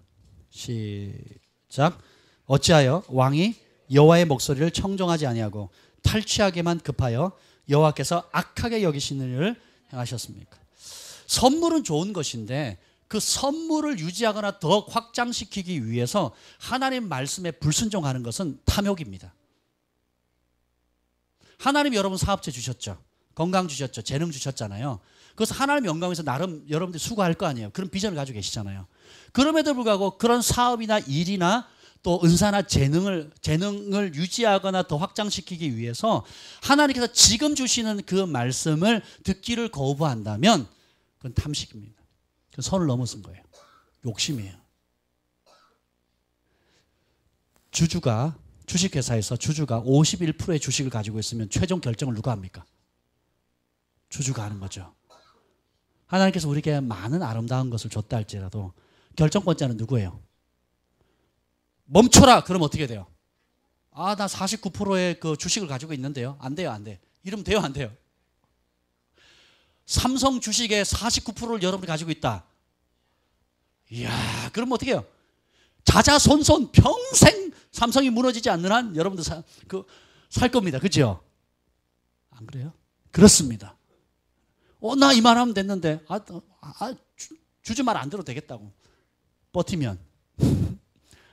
시작. 어찌하여 왕이 여호와의 목소리를 청종하지 아니하고 탈취하게만 급하여 여호와께서 악하게 여기시는 일을 행하셨습니까? 선물은 좋은 것인데 그 선물을 유지하거나 더 확장시키기 위해서 하나님 말씀에 불순종하는 것은 탐욕입니다. 하나님이 여러분 사업체 주셨죠. 건강 주셨죠. 재능 주셨잖아요. 그래서 하나님 영광에서 나름 여러분들이 수고할 거 아니에요. 그런 비전을 가지고 계시잖아요. 그럼에도 불구하고 그런 사업이나 일이나 또 은사나 재능을 유지하거나 더 확장시키기 위해서 하나님께서 지금 주시는 그 말씀을 듣기를 거부한다면 그건 탐식입니다. 그건 선을 넘어선 거예요. 욕심이에요. 주식회사에서 주주가 51%의 주식을 가지고 있으면 최종 결정을 누가 합니까? 주주가 하는 거죠. 하나님께서 우리에게 많은 아름다운 것을 줬다 할지라도 결정권자는 누구예요? 멈춰라! 그러면 어떻게 돼요? 아, 나 49%의 그 주식을 가지고 있는데요. 안 돼요, 안 돼. 이러면 돼요, 안 돼요? 삼성 주식의 49%를 여러분이 가지고 있다. 이야, 그럼 어떻게 해요? 자자손손 평생 삼성이 무너지지 않는 한 여러분들 살 겁니다. 그죠? 안 그래요? 그렇습니다. 나 이만하면 됐는데 주주 말 안 들어도 되겠다고 버티면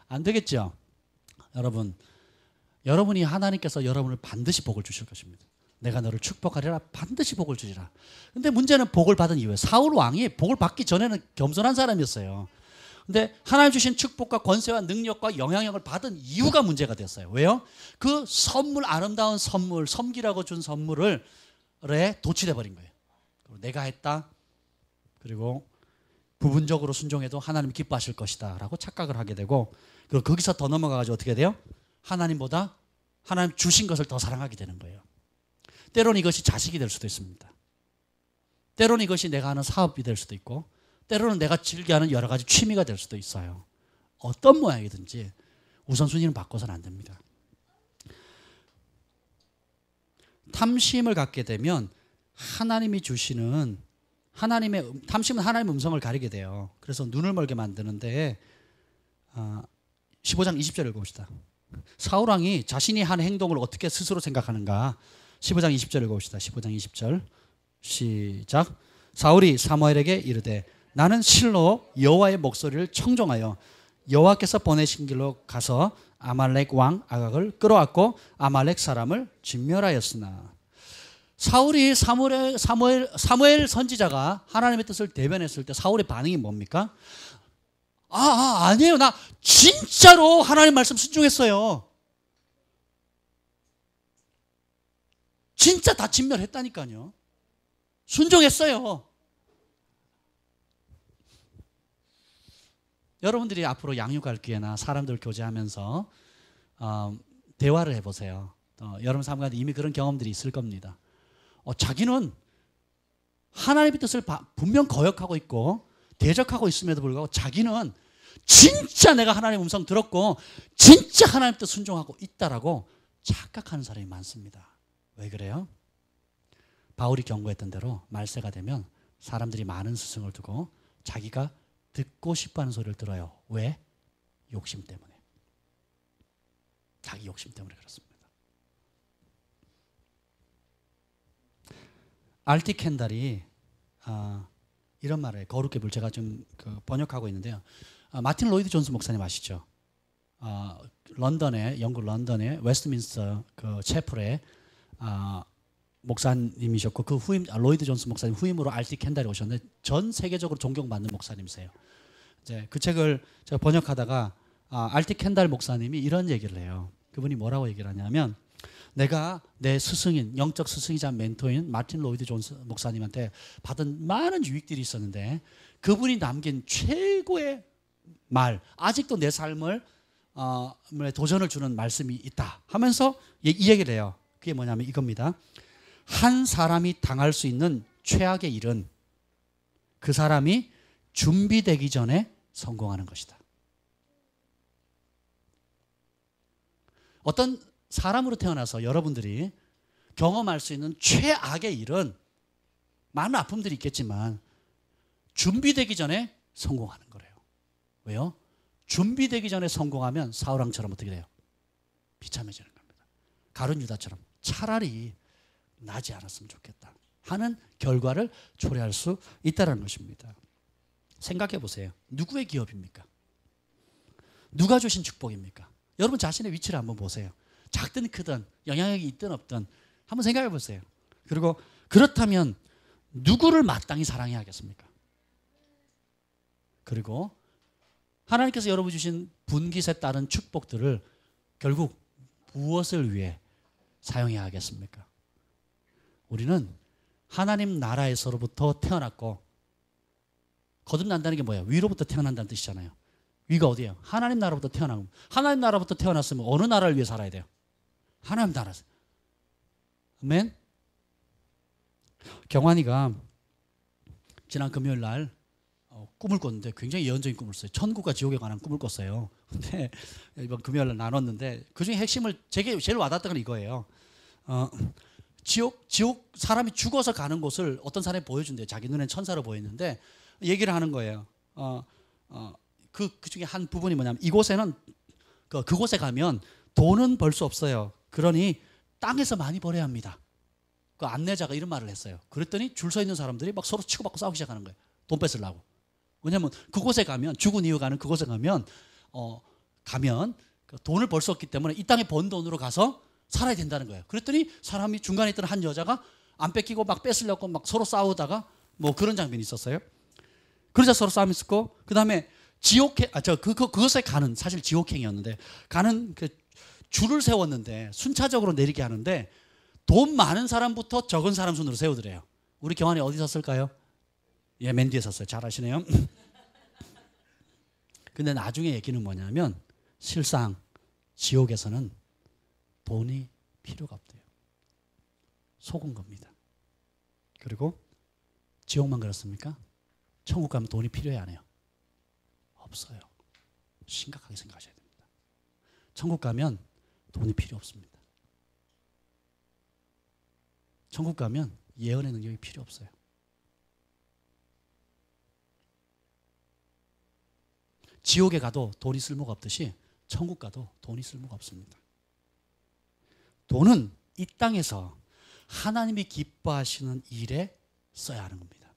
안 되겠죠. 여러분이 하나님께서 여러분을 반드시 복을 주실 것입니다. 내가 너를 축복하리라 반드시 복을 주리라. 근데 문제는 복을 받은 이후에 사울 왕이 복을 받기 전에는 겸손한 사람이었어요. 근데 하나님 주신 축복과 권세와 능력과 영향력을 받은 이유가 문제가 됐어요. 왜요? 그 선물, 아름다운 선물, 섬기라고 준 선물에 도취돼 버린 거예요. 내가 했다. 그리고 부분적으로 순종해도 하나님이 기뻐하실 것이다 라고 착각을 하게 되고 그리고 거기서 더 넘어가가지고 어떻게 돼요? 하나님보다 하나님 주신 것을 더 사랑하게 되는 거예요. 때로는 이것이 자식이 될 수도 있습니다. 때로는 이것이 내가 하는 사업이 될 수도 있고 때로는 내가 즐겨하는 여러 가지 취미가 될 수도 있어요. 어떤 모양이든지 우선순위는 바꿔서는 안 됩니다. 탐심을 갖게 되면 하나님이 주시는 탐심은 하나님의 음성을 가리게 돼요. 그래서 눈을 멀게 만드는데 15장 20절 읽어봅시다. 사울왕이 자신이 한 행동을 어떻게 스스로 생각하는가 15장 20절 읽어봅시다. 15장 20절 시작. 사울이 사무엘에게 이르되 나는 실로 여호와의 목소리를 청종하여 여호와께서 보내신 길로 가서 아말렉 왕 아각을 끌어왔고 아말렉 사람을 진멸하였으나 사울이 사무엘 선지자가 하나님의 뜻을 대변했을 때 사울의 반응이 뭡니까? 아니에요. 나 진짜로 하나님 말씀 순종했어요. 진짜 다 진멸했다니까요. 순종했어요. 여러분들이 앞으로 양육할 기회나 사람들 교제하면서 대화를 해보세요. 여러분 삶 가운데 이미 그런 경험들이 있을 겁니다. 자기는 하나님의 뜻을 분명 거역하고 있고 대적하고 있음에도 불구하고 자기는 진짜 내가 하나님의 음성 들었고 진짜 하나님의 뜻 순종하고 있다라고 착각하는 사람이 많습니다. 왜 그래요? 바울이 경고했던 대로 말세가 되면 사람들이 많은 스승을 두고 자기가 듣고 싶어하는 소리를 들어요. 왜? 욕심 때문에. 자기 욕심 때문에 그렇습니다. 알티 켄달이 이런 말을 해요. 거룩의 불. 제가 좀 번역하고 있는데요. 마틴 로이드 존스 목사님 아시죠? 런던에, 영국 런던의 웨스트민스터 그 채플에 목사님이셨고, 그 후임 로이드 존스 목사님 후임으로 알티 켄달이 오셨는데 전 세계적으로 존경받는 목사님이세요. 이제 그 책을 제가 번역하다가 알티 켄달 목사님이 이런 얘기를 해요. 그분이 뭐라고 얘기를 하냐면, 내가 내 스승인, 영적 스승이자 멘토인 마틴 로이드 존스 목사님한테 받은 많은 유익들이 있었는데 그분이 남긴 최고의 말, 아직도 내 삶을 도전을 주는 말씀이 있다 하면서 이 얘기를 해요. 그게 뭐냐면 이겁니다. 한 사람이 당할 수 있는 최악의 일은 그 사람이 준비되기 전에 성공하는 것이다. 어떤 사람으로 태어나서 여러분들이 경험할 수 있는 최악의 일은 많은 아픔들이 있겠지만 준비되기 전에 성공하는 거래요. 왜요? 준비되기 전에 성공하면 사울왕처럼 어떻게 돼요? 비참해지는 겁니다. 가룟 유다처럼 차라리 나지 않았으면 좋겠다 하는 결과를 초래할 수 있다는 것입니다. 생각해 보세요. 누구의 기업입니까? 누가 주신 축복입니까? 여러분 자신의 위치를 한번 보세요. 작든 크든 영향력이 있든 없든 한번 생각해 보세요. 그리고 그렇다면 누구를 마땅히 사랑해야 하겠습니까? 그리고 하나님께서 여러분 주신 분깃에 따른 축복들을 결국 무엇을 위해 사용해야 하겠습니까? 우리는 하나님 나라에서로부터 태어났고, 거듭난다는 게 뭐예요? 위로부터 태어난다는 뜻이잖아요. 위가 어디예요? 하나님 나라부터 태어나고, 하나님 나라부터 태어났으면 어느 나라를 위해 살아야 돼요? 하나님 나라. 아멘. 경환이가 지난 금요일 날 꿈을 꿨는데 굉장히 예언적인 꿈을 꿨어요. 천국과 지옥에 관한 꿈을 꿨어요. 근데 이번 금요일 날 나눴는데 그중에 핵심을, 제게 제일 와닿았던 건 이거예요. 지옥 사람이 죽어서 가는 곳을 어떤 사람이 보여준대요. 자기 눈엔 천사로 보였는데 얘기를 하는 거예요. 그 중에 한 부분이 뭐냐면, 이곳에는 그곳에 가면 돈은 벌 수 없어요. 그러니 땅에서 많이 벌어야 합니다. 그 안내자가 이런 말을 했어요. 그랬더니 줄 서 있는 사람들이 막 서로 치고받고 싸우기 시작하는 거예요. 돈 뺏으려고. 왜냐하면 그곳에 가면, 죽은 이유 가는 그곳에 가면 돈을 벌 수 없기 때문에 이 땅에 번 돈으로 가서 살아야 된다는 거예요. 그랬더니 사람이 중간에 있던 한 여자가 안 뺏기고 막 뺏으려고 막 서로 싸우다가 뭐 그런 장면이 있었어요. 그러자 서로 싸움이 있었고, 그 다음에 그것에 가는, 사실 지옥행이었는데 가는 그 줄을 세웠는데 순차적으로 내리게 하는데 돈 많은 사람부터 적은 사람 순으로 세우더래요. 우리 경환이 어디 섰을까요? 예, 맨 뒤에 섰어요. 잘 아시네요. 근데 나중에 얘기는 뭐냐면, 실상 지옥에서는 돈이 필요가 없대요. 속은 겁니다. 그리고 지옥만 그렇습니까? 천국 가면 돈이 필요해 안 해요? 없어요. 심각하게 생각하셔야 됩니다. 천국 가면 돈이 필요 없습니다. 천국 가면 예언의 능력이 필요 없어요. 지옥에 가도 돈이 쓸모가 없듯이 천국 가도 돈이 쓸모가 없습니다. 돈은 이 땅에서 하나님이 기뻐하시는 일에 써야 하는 겁니다.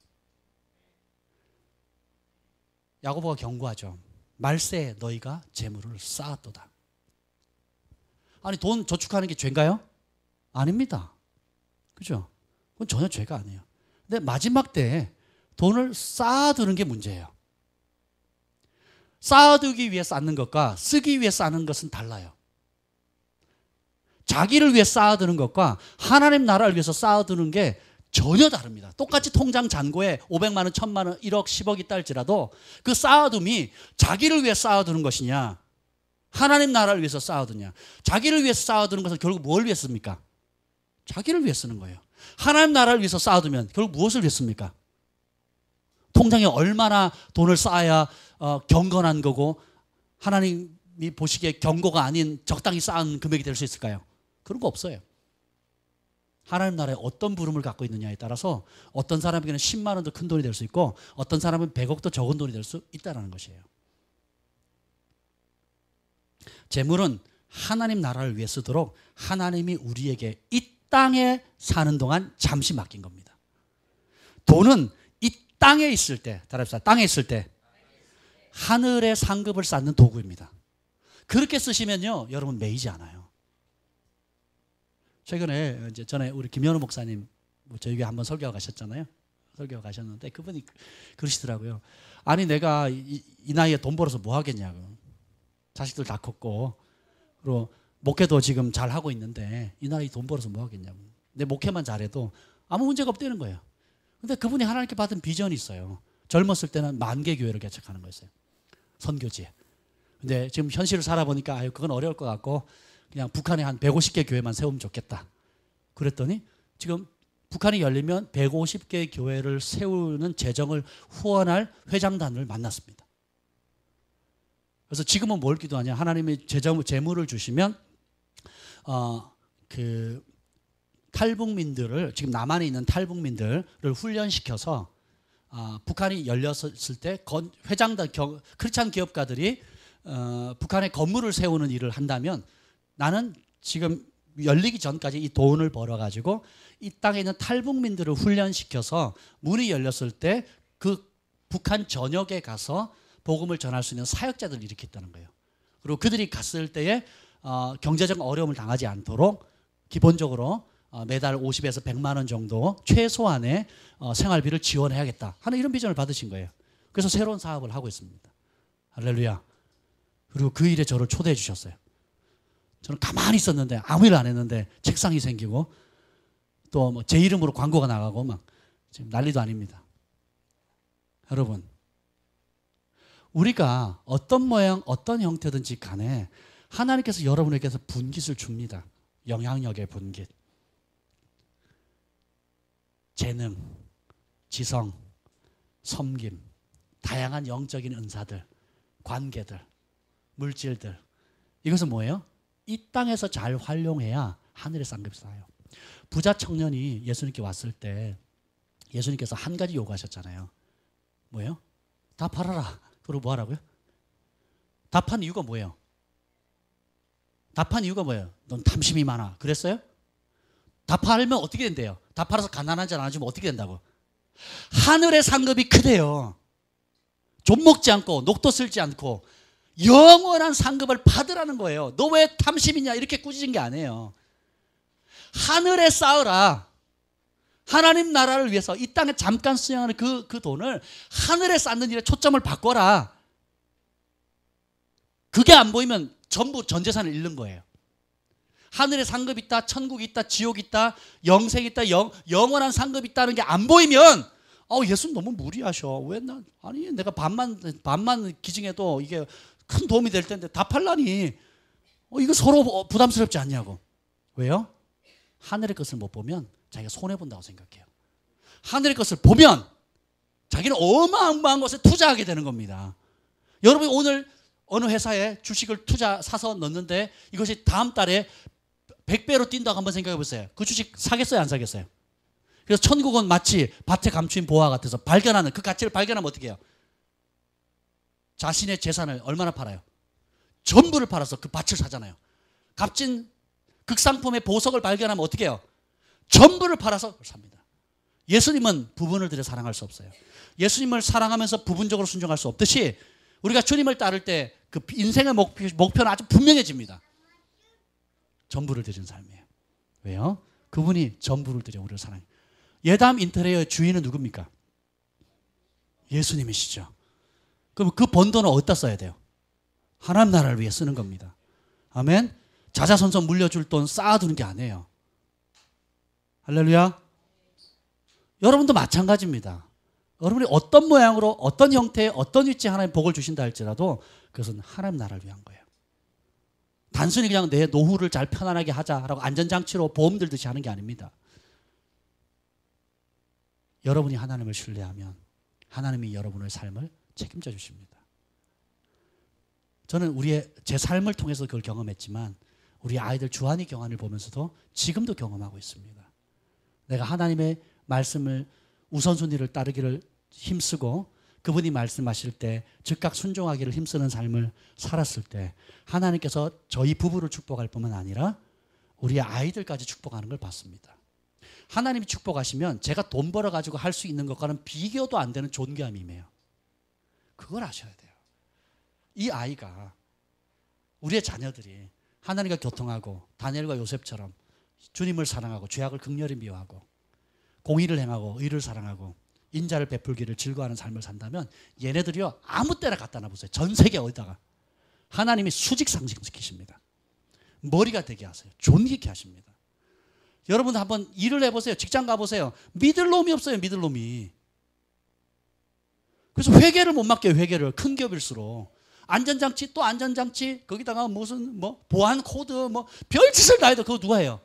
야고보가 경고하죠. 말세에 너희가 재물을 쌓았도다. 아니, 돈 저축하는 게 죄인가요? 아닙니다. 그죠? 그건 전혀 죄가 아니에요. 근데 마지막 때에 돈을 쌓아두는 게 문제예요. 쌓아두기 위해 쌓는 것과 쓰기 위해 쌓는 것은 달라요. 자기를 위해 쌓아두는 것과 하나님 나라를 위해서 쌓아두는 게 전혀 다릅니다. 똑같이 통장 잔고에 500만 원, 1000만 원, 1억, 10억 있다 할지라도 그 쌓아둠이 자기를 위해 쌓아두는 것이냐, 하나님 나라를 위해서 쌓아두냐. 자기를 위해서 쌓아두는 것은 결국 뭘 위해 씁니까? 자기를 위해 쓰는 거예요. 하나님 나라를 위해서 쌓아두면 결국 무엇을 위해 씁니까? 통장에 얼마나 돈을 쌓아야 경건한 거고 하나님이 보시기에 경고가 아닌 적당히 쌓은 금액이 될 수 있을까요? 그런 거 없어요. 하나님 나라에 어떤 부름을 갖고 있느냐에 따라서 어떤 사람에게는 10만 원도 큰 돈이 될 수 있고 어떤 사람은 100억도 적은 돈이 될 수 있다는 것이에요. 재물은 하나님 나라를 위해 쓰도록 하나님이 우리에게 이 땅에 사는 동안 잠시 맡긴 겁니다. 돈은 이 땅에 있을 때, 따라합시다. 땅에 있을 때 하늘의 상급을 쌓는 도구입니다. 그렇게 쓰시면요, 여러분 매이지 않아요. 최근에 이제 전에 우리 김현우 목사님 저희 교회 한번 설교가 가셨잖아요. 설교가 가셨는데 그분이 그러시더라고요. 아니 내가 이 나이에 돈 벌어서 뭐 하겠냐고. 자식들 다 컸고 그리고 목회도 지금 잘 하고 있는데 이 나이 돈 벌어서 뭐 하겠냐고. 내 목회만 잘해도 아무 문제가 없다는 거예요. 근데 그분이 하나님께 받은 비전이 있어요. 젊었을 때는 10,000개 교회를 개척하는 거였어요. 선교지에. 근데 지금 현실을 살아보니까 아유 그건 어려울 것 같고 그냥 북한에 한 150개 교회만 세우면 좋겠다. 그랬더니 지금 북한이 열리면 150개 교회를 세우는 재정을 후원할 회장단을 만났습니다. 그래서 지금은 뭘 기도하냐? 하나님이 재물을 주시면 그 탈북민들을 지금 남한에 있는 탈북민들을 훈련시켜서 북한이 열렸을 때 회장단 크리스찬 기업가들이 북한에 건물을 세우는 일을 한다면 나는 지금 열리기 전까지 이 돈을 벌어가지고 이 땅에 있는 탈북민들을 훈련시켜서 문이 열렸을 때 그 북한 전역에 가서 복음을 전할 수 있는 사역자들을 일으켰다는 거예요. 그리고 그들이 갔을 때에 경제적 어려움을 당하지 않도록 기본적으로 매달 50에서 100만 원 정도 최소한의 생활비를 지원해야겠다 하는 이런 비전을 받으신 거예요. 그래서 새로운 사업을 하고 있습니다. 할렐루야. 그리고 그 일에 저를 초대해 주셨어요. 저는 가만히 있었는데 아무 일 안 했는데 책상이 생기고 또 뭐 제 이름으로 광고가 나가고 막 지금 난리도 아닙니다. 여러분, 우리가 어떤 모양 어떤 형태든지 간에 하나님께서 여러분에게서 분깃을 줍니다. 영향력의 분깃, 재능, 지성, 섬김, 다양한 영적인 은사들, 관계들, 물질들. 이것은 뭐예요? 이 땅에서 잘 활용해야 하늘의 쌍급이 쌓여요. 부자 청년이 예수님께 왔을 때 예수님께서 한 가지 요구하셨잖아요. 뭐예요? 다 팔아라. 그리고 뭐 하라고요? 답한 이유가 뭐예요? 답한 이유가 뭐예요? 넌 탐심이 많아. 그랬어요? 다 팔면 어떻게 된대요? 다 팔아서 가난한 자를 안아주면 어떻게 된다고? 하늘의 상급이 크대요. 좀 먹지 않고 녹도 쓸지 않고 영원한 상급을 받으라는 거예요. 너 왜 탐심이냐 이렇게 꾸짖은 게 아니에요. 하늘에 쌓으라. 하나님 나라를 위해서 이 땅에 잠깐 수행하는 그 돈을 하늘에 쌓는 일에 초점을 바꿔라. 그게 안 보이면 전부 전 재산을 잃는 거예요. 하늘에 상급이 있다, 천국이 있다, 지옥이 있다, 영생이 있다, 영원한 상급이 있다는 게 안 보이면 예수는 너무 무리하셔. 왜 아니 내가 반만 기증해도 이게 큰 도움이 될 텐데 다 팔라니. 이거 서로 부담스럽지 않냐고. 왜요? 하늘의 것을 못 보면 자기가 손해본다고 생각해요. 하늘의 것을 보면 자기는 어마어마한 것에 투자하게 되는 겁니다. 여러분이 오늘 어느 회사에 주식을 사서 넣는데 이것이 다음 달에 100배로 뛴다고 한번 생각해 보세요. 그 주식 사겠어요? 안 사겠어요? 그래서 천국은 마치 밭에 감추인 보화 같아서 발견하는 그 가치를 발견하면 어떻게 해요? 자신의 재산을 얼마나 팔아요? 전부를 팔아서 그 밭을 사잖아요. 값진 극상품의 보석을 발견하면 어떻게 해요? 전부를 팔아서 삽니다. 예수님은 부분을 들여 사랑할 수 없어요. 예수님을 사랑하면서 부분적으로 순종할 수 없듯이 우리가 주님을 따를 때 그 인생의 목표는 아주 분명해집니다. 전부를 드린 삶이에요. 왜요? 그분이 전부를 드려 우리를 사랑해요. 예담 인테리어의 주인은 누굽니까? 예수님이시죠. 그럼 그 번 돈을 어디다 써야 돼요? 하나님 나라를 위해 쓰는 겁니다. 아멘? 자자손손 물려줄 돈 쌓아두는 게 아니에요. 할렐루야. 여러분도 마찬가지입니다. 여러분이 어떤 모양으로 어떤 형태의 어떤 위치에 하나님 복을 주신다 할지라도 그것은 하나님 나라를 위한 거예요. 단순히 그냥 내 노후를 잘 편안하게 하자라고 안전장치로 보험 들듯이 하는 게 아닙니다. 여러분이 하나님을 신뢰하면 하나님이 여러분의 삶을 책임져 주십니다. 저는 제 삶을 통해서 그걸 경험했지만 우리 아이들 주한이 경환을 보면서도 지금도 경험하고 있습니다. 내가 하나님의 말씀을 우선순위를 따르기를 힘쓰고 그분이 말씀하실 때 즉각 순종하기를 힘쓰는 삶을 살았을 때 하나님께서 저희 부부를 축복할 뿐만 아니라 우리의 아이들까지 축복하는 걸 봤습니다. 하나님이 축복하시면 제가 돈 벌어가지고 할 수 있는 것과는 비교도 안 되는 존귀함이 임해요. 그걸 아셔야 돼요. 이 아이가, 우리의 자녀들이 하나님과 교통하고 다니엘과 요셉처럼 주님을 사랑하고 죄악을 극렬히 미워하고 공의를 행하고 의를 사랑하고 인자를 베풀기를 즐거워하는 삶을 산다면 얘네들이요 아무 때나 갖다 놔보세요. 전 세계 어디다가 하나님이 수직상승시키십니다. 머리가 되게 하세요. 존귀케 하십니다. 여러분 한번 일을 해보세요. 직장 가보세요. 믿을 놈이 없어요. 믿을 놈이. 그래서 회계를 못 맡겨요. 회계를. 큰 기업일수록. 안전장치 또 안전장치 거기다가 무슨 뭐 보안 코드 뭐 별짓을 다 해도 그거 누가 해요?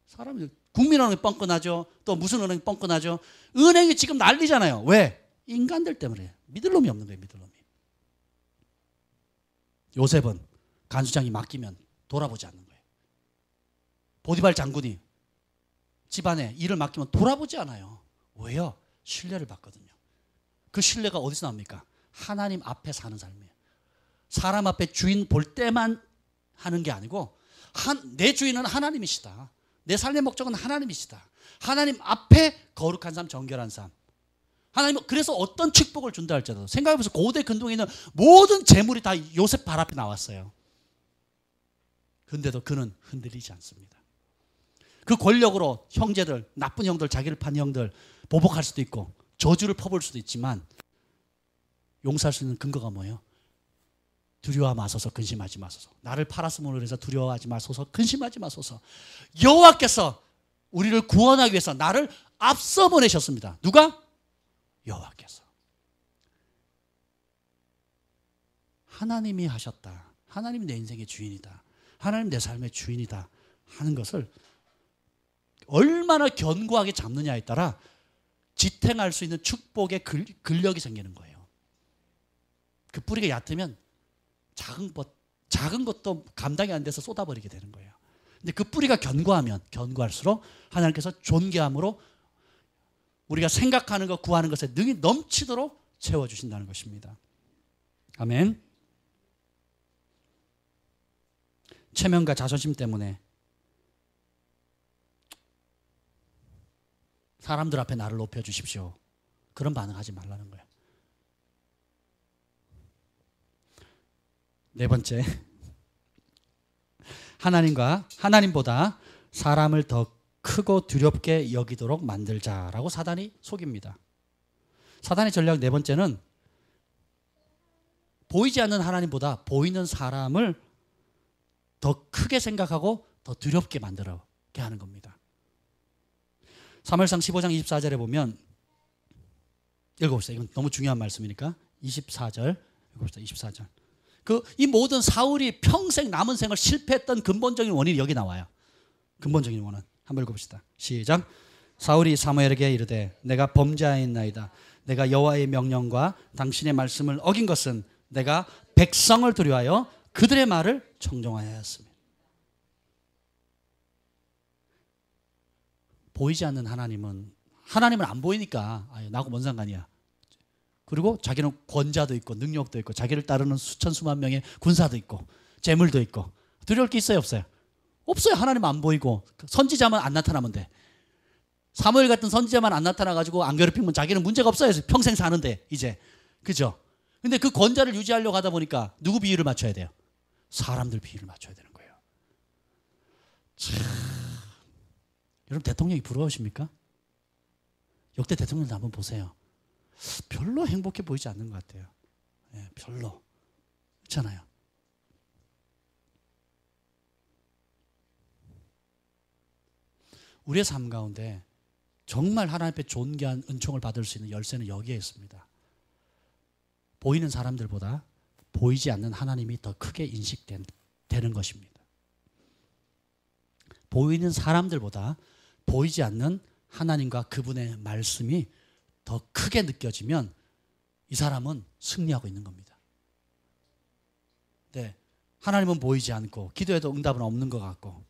사람이. 국민은행이 뻥끗하죠. 또 무슨 은행이 뻥끗하죠. 은행이 지금 난리잖아요. 왜? 인간들 때문에. 믿을 놈이 없는 거예요. 믿을 놈이. 요셉은 간수장이 맡기면 돌아보지 않는 거예요. 보디발 장군이 집안에 일을 맡기면 돌아보지 않아요. 왜요? 신뢰를 받거든요. 그 신뢰가 어디서 나옵니까? 하나님 앞에 사는 삶이에요. 사람 앞에 주인 볼 때만 하는 게 아니고 내 주인은 하나님이시다. 내 삶의 목적은 하나님이시다. 하나님 앞에 거룩한 삶, 정결한 삶. 하나님은 그래서 어떤 축복을 준다 할지라도 생각해보세요. 고대 근동에 있는 모든 재물이 다 요셉 발 앞에 나왔어요. 그런데도 그는 흔들리지 않습니다. 그 권력으로 형제들, 나쁜 형들, 자기를 판 형들 보복할 수도 있고 저주를 퍼부을 수도 있지만 용서할 수 있는 근거가 뭐예요? 두려워 마소서, 근심하지 마소서. 나를 팔았음으로 해서 두려워하지 마소서, 근심하지 마소서. 여호와께서 우리를 구원하기 위해서 나를 앞서 보내셨습니다. 누가? 여호와께서. 하나님이 하셨다. 하나님이 내 인생의 주인이다. 하나님 내 삶의 주인이다 하는 것을 얼마나 견고하게 잡느냐에 따라 지탱할 수 있는 축복의 근력이 생기는 거예요. 그 뿌리가 얕으면 작은 것도 감당이 안 돼서 쏟아버리게 되는 거예요. 근데 그 뿌리가 견고하면 견고할수록 하나님께서 존귀함으로 우리가 생각하는 것, 구하는 것에 능히 넘치도록 채워주신다는 것입니다. 아멘. 체면과 자존심 때문에 사람들 앞에 나를 높여주십시오. 그런 반응하지 말라는 거예요. 네 번째, 하나님보다 사람을 더 크고 두렵게 여기도록 만들자라고 사단이 속입니다. 사단의 전략 네 번째는 보이지 않는 하나님보다 보이는 사람을 더 크게 생각하고 더 두렵게 만들게 하는 겁니다. 사무엘상 15장 24절에 보면 읽어봅시다. 이건 너무 중요한 말씀이니까 24절 읽어봅시다. 24절. 이 모든 사울이 평생 남은 생을 실패했던 근본적인 원인이 여기 나와요. 근본적인 원인. 한번 읽어봅시다. 시작. 사울이 사무엘에게 이르되 내가 범죄하였나이다. 내가 여호와의 명령과 당신의 말씀을 어긴 것은 내가 백성을 두려워하여 그들의 말을 청종하였습니다. 보이지 않는 하나님은 안 보이니까 나하고 뭔 상관이야. 그리고 자기는 권자도 있고 능력도 있고 자기를 따르는 수천 수만 명의 군사도 있고 재물도 있고 두려울 게 있어요 없어요? 없어요. 하나님 안 보이고 선지자만 안 나타나면 돼. 사무엘 같은 선지자만 안 나타나가지고 안 괴롭히면 자기는 문제가 없어요. 평생 사는데 이제. 그죠? 근데 그 권자를 유지하려고 하다 보니까 누구 비율을 맞춰야 돼요? 사람들 비율을 맞춰야 되는 거예요. 참. 여러분 대통령이 부러우십니까? 역대 대통령도 한번 보세요. 별로 행복해 보이지 않는 것 같아요. 네, 별로. 그렇잖아요. 우리의 삶 가운데 정말 하나님 앞에 존귀한 은총을 받을 수 있는 열쇠는 여기에 있습니다. 보이는 사람들보다 보이지 않는 하나님이 더 크게 인식되는 것입니다. 보이는 사람들보다 보이지 않는 하나님과 그분의 말씀이 더 크게 느껴지면 이 사람은 승리하고 있는 겁니다. 네, 하나님은 보이지 않고 기도해도 응답은 없는 것 같고,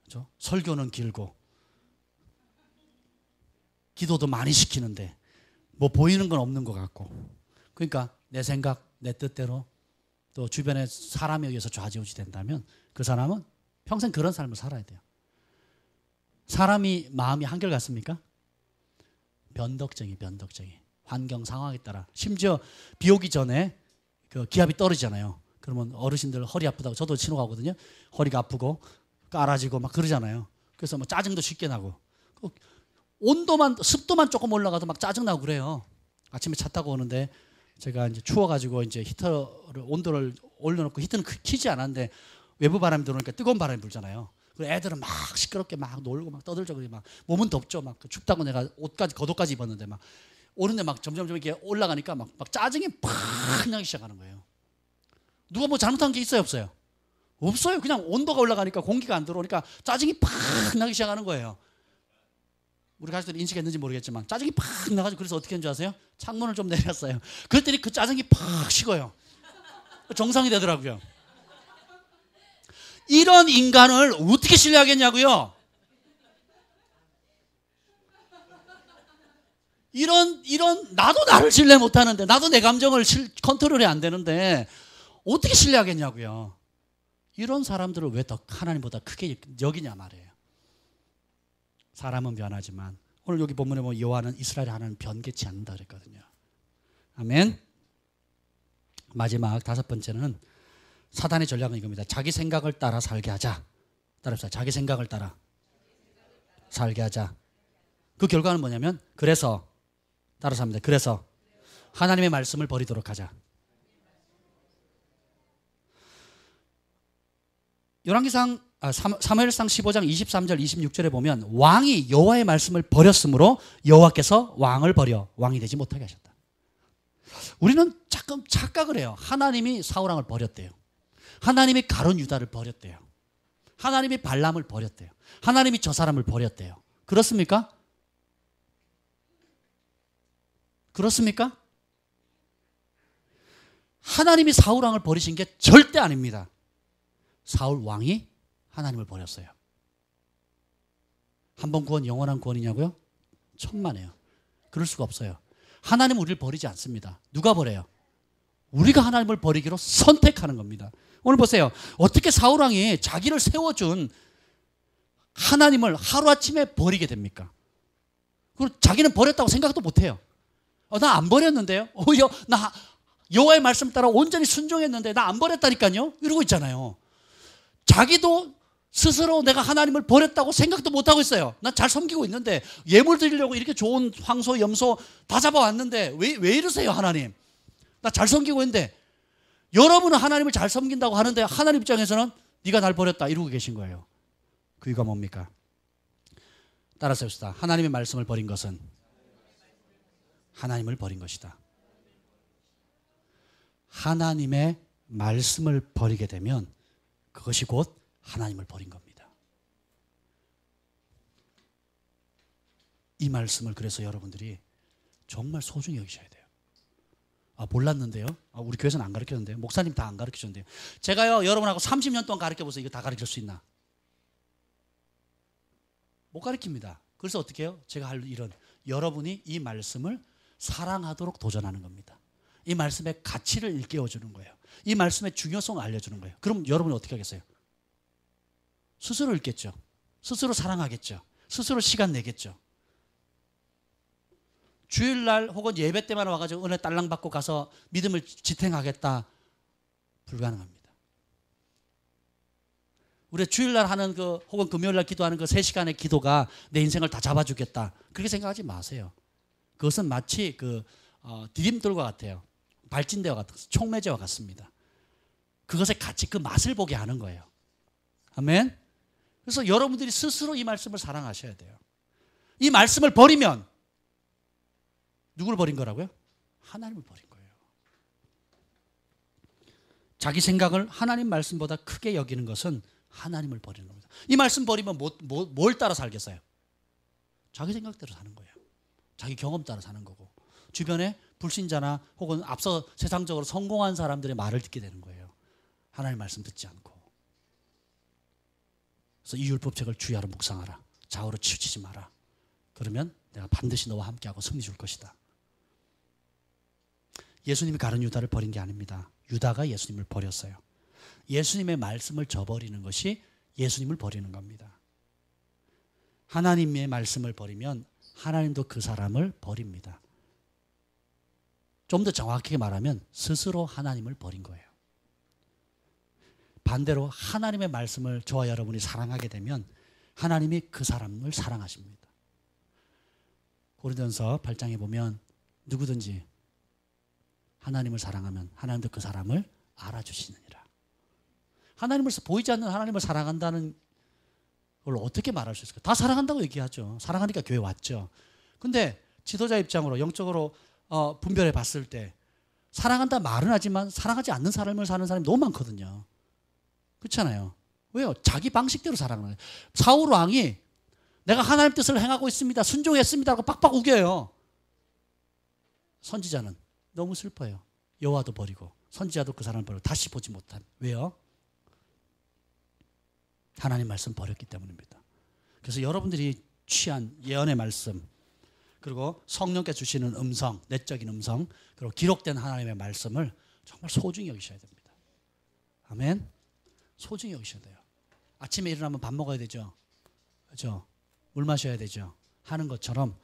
그렇죠? 설교는 길고 기도도 많이 시키는데 뭐 보이는 건 없는 것 같고, 그러니까 내 생각, 내 뜻대로 또 주변의 사람에 의해서 좌지우지 된다면 그 사람은 평생 그런 삶을 살아야 돼요. 사람이 마음이 한결같습니까? 변덕쟁이. 환경 상황에 따라. 심지어 비 오기 전에 그 기압이 떨어지잖아요. 그러면 어르신들 허리 아프다고, 저도 신호가거든요. 허리가 아프고 깔아지고 막 그러잖아요. 그래서 뭐 짜증도 쉽게 나고, 온도만, 습도만 조금 올라가도 막 짜증나고 그래요. 아침에 차 타고 오는데 제가 이제 추워가지고 이제 히터를, 온도를 올려놓고 히터는 키지 않았는데 외부 바람이 들어오니까 뜨거운 바람이 불잖아요. 그래서 애들은 막 시끄럽게 막 놀고 막 떠들죠. 막 몸은 덥죠. 막 춥다고 내가 옷까지, 겉옷까지 입었는데 막 오는데 막 점점 이렇게 올라가니까 막 짜증이 팍 나기 시작하는 거예요. 누가 뭐 잘못한 게 있어요, 없어요? 없어요. 그냥 온도가 올라가니까 공기가 안 들어오니까 짜증이 팍 나기 시작하는 거예요. 우리 가족들이 인식했는지 모르겠지만 짜증이 팍 나가지고, 그래서 어떻게 했는 줄 아세요? 창문을 좀 내렸어요. 그랬더니 그 짜증이 팍 식어요. 정상이 되더라고요. 이런 인간을 어떻게 신뢰하겠냐고요? 이런 나도 나를 신뢰 못하는데, 나도 내 감정을 컨트롤이 안 되는데 어떻게 신뢰하겠냐고요. 이런 사람들을 왜 더 하나님보다 크게 여기냐 말이에요. 사람은 변하지만, 오늘 여기 본문에 보면 여호와는 이스라엘 하나는 변개치 않는다 그랬거든요. 아멘. 마지막 5번째는 사단의 전략은 이겁니다. 자기 생각을 따라 살게 하자. 따라합시다. 자기 생각을 따라 살게 하자. 그 결과는 뭐냐면, 그래서, 따라서 합니다. 그래서 하나님의 말씀을 버리도록 하자. 사무엘상 15장 23절 26절에 보면 왕이 여호와의 말씀을 버렸으므로 여호와께서 왕을 버려 왕이 되지 못하게 하셨다. 우리는 자꾸 착각을 해요. 하나님이 사울왕을 버렸대요. 하나님이 가룟 유다를 버렸대요. 하나님이 발람을 버렸대요. 하나님이 저 사람을 버렸대요. 그렇습니까? 그렇습니까? 하나님이 사울왕을 버리신 게 절대 아닙니다. 사울왕이 하나님을 버렸어요. 한 번 구원 영원한 구원이냐고요? 천만에요. 그럴 수가 없어요. 하나님은 우리를 버리지 않습니다. 누가 버려요? 우리가 하나님을 버리기로 선택하는 겁니다. 오늘 보세요. 어떻게 사울왕이 자기를 세워준 하나님을 하루아침에 버리게 됩니까? 그리고 자기는 버렸다고 생각도 못해요. 나 안 버렸는데요? 나 여호와의 말씀 따라 온전히 순종했는데 나 안 버렸다니까요? 이러고 있잖아요. 자기도 스스로 내가 하나님을 버렸다고 생각도 못하고 있어요. 난 잘 섬기고 있는데, 예물 드리려고 이렇게 좋은 황소, 염소 다 잡아왔는데 왜 이러세요 하나님? 나 잘 섬기고 있는데. 여러분은 하나님을 잘 섬긴다고 하는데 하나님 입장에서는 네가 날 버렸다 이러고 계신 거예요. 그 이유가 뭡니까? 따라서 합시다. 하나님의 말씀을 버린 것은 하나님을 버린 것이다. 하나님의 말씀을 버리게 되면 그것이 곧 하나님을 버린 겁니다. 이 말씀을 그래서 여러분들이 정말 소중히 여기셔야 돼요. 몰랐는데요? 우리 교회에서는 안 가르쳤는데요? 목사님 다 안 가르치셨는데요? 제가요 여러분하고 30년 동안 가르쳐보세요. 이거 다 가르칠 수 있나? 못 가르칩니다. 그래서 어떻게 해요? 제가 할 일은 여러분이 이 말씀을 사랑하도록 도전하는 겁니다. 이 말씀의 가치를 일깨워주는 거예요. 이 말씀의 중요성을 알려주는 거예요. 그럼 여러분이 어떻게 하겠어요? 스스로 읽겠죠. 스스로 사랑하겠죠. 스스로 시간 내겠죠. 주일날 혹은 예배 때만 와가지고 은혜 딸랑 받고 가서 믿음을 지탱하겠다. 불가능합니다. 우리 주일날 하는 혹은 금요일날 기도하는 3시간의 기도가 내 인생을 다 잡아주겠다. 그렇게 생각하지 마세요. 그것은 마치 디딤돌과 같아요. 발진대와 같은 촉매제와 같습니다. 그것의 가치, 그 맛을 보게 하는 거예요. 아멘. 그래서 여러분들이 스스로 이 말씀을 사랑하셔야 돼요. 이 말씀을 버리면 누구를 버린 거라고요? 하나님을 버린 거예요. 자기 생각을 하나님 말씀보다 크게 여기는 것은 하나님을 버리는 겁니다. 이 말씀 버리면 뭘 따라 살겠어요? 자기 생각대로 사는 거예요. 자기 경험 따라 사는 거고, 주변에 불신자나 혹은 앞서 세상적으로 성공한 사람들의 말을 듣게 되는 거예요. 하나님 말씀 듣지 않고. 그래서 이 율법책을 주야로 묵상하라. 좌우로 치우치지 마라. 그러면 내가 반드시 너와 함께하고 승리 줄 것이다. 예수님이 가룟 유다를 버린 게 아닙니다. 유다가 예수님을 버렸어요. 예수님의 말씀을 저버리는 것이 예수님을 버리는 겁니다. 하나님의 말씀을 버리면 하나님도 그 사람을 버립니다. 좀 더 정확하게 말하면 스스로 하나님을 버린 거예요. 반대로 하나님의 말씀을 저와 여러분이 사랑하게 되면 하나님이 그 사람을 사랑하십니다. 고린도전서 8장에 보면 누구든지 하나님을 사랑하면 하나님도 그 사람을 알아주시느니라. 하나님을 보이지 않는 하나님을 사랑한다는 걸 어떻게 말할 수 있을까요? 다 사랑한다고 얘기하죠. 사랑하니까 교회 왔죠. 근데 지도자 입장으로 영적으로 분별해 봤을 때 사랑한다 말은 하지만 사랑하지 않는 삶을 사는 사람이 너무 많거든요. 그렇잖아요. 왜요? 자기 방식대로 사랑하는 거예요. 사울 왕이 내가 하나님 뜻을 행하고 있습니다, 순종했습니다 하고 빡빡 우겨요. 선지자는 너무 슬퍼요. 여호와도 버리고 선지자도 그 사람을 버리고 다시 보지 못한. 왜요? 하나님 말씀 버렸기 때문입니다. 그래서 여러분들이 취한 예언의 말씀, 그리고 성령께 주시는 음성, 내적인 음성, 그리고 기록된 하나님의 말씀을 정말 소중히 여기셔야 됩니다. 아멘. 소중히 여기셔야 돼요. 아침에 일어나면 밥 먹어야 되죠. 그렇죠? 물 마셔야 되죠. 하는 것처럼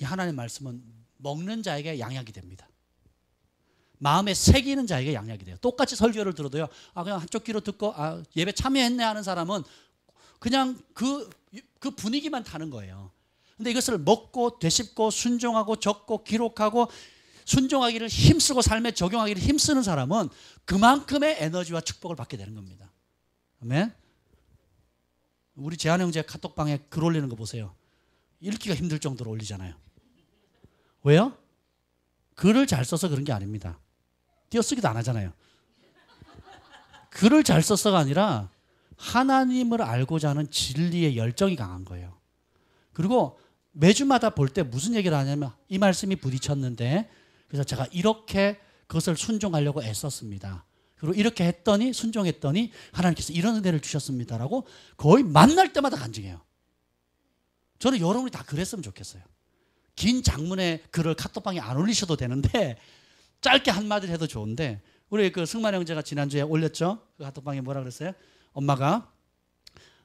이 하나님의 말씀은 먹는 자에게 양약이 됩니다. 마음에 새기는 자에게 양약이 돼요. 똑같이 설교를 들어도요. 그냥 한쪽 귀로 듣고 예배 참여했네 하는 사람은 그냥 그 분위기만 타는 거예요. 근데 이것을 먹고 되씹고 순종하고 적고 기록하고 순종하기를 힘쓰고 삶에 적용하기를 힘쓰는 사람은 그만큼의 에너지와 축복을 받게 되는 겁니다. 아멘. 우리 재한 형제 카톡방에 글 올리는 거 보세요. 읽기가 힘들 정도로 올리잖아요. 왜요? 글을 잘 써서 그런 게 아닙니다. 띄어쓰기도 안 하잖아요. 글을 잘 써서가 아니라 하나님을 알고자 하는 진리의 열정이 강한 거예요. 그리고 매주마다 볼 때 무슨 얘기를 하냐면 이 말씀이 부딪혔는데 그래서 제가 이렇게 그것을 순종하려고 애썼습니다. 그리고 이렇게 했더니 순종했더니 하나님께서 이런 은혜를 주셨습니다라고 거의 만날 때마다 간증해요. 저는 여러분이 다 그랬으면 좋겠어요. 긴 장문의 글을 카톡방에 안 올리셔도 되는데 짧게 한마디를 해도 좋은데 우리 그 승만 형제가 지난주에 올렸죠. 그 카톡방에 뭐라 그랬어요? 엄마가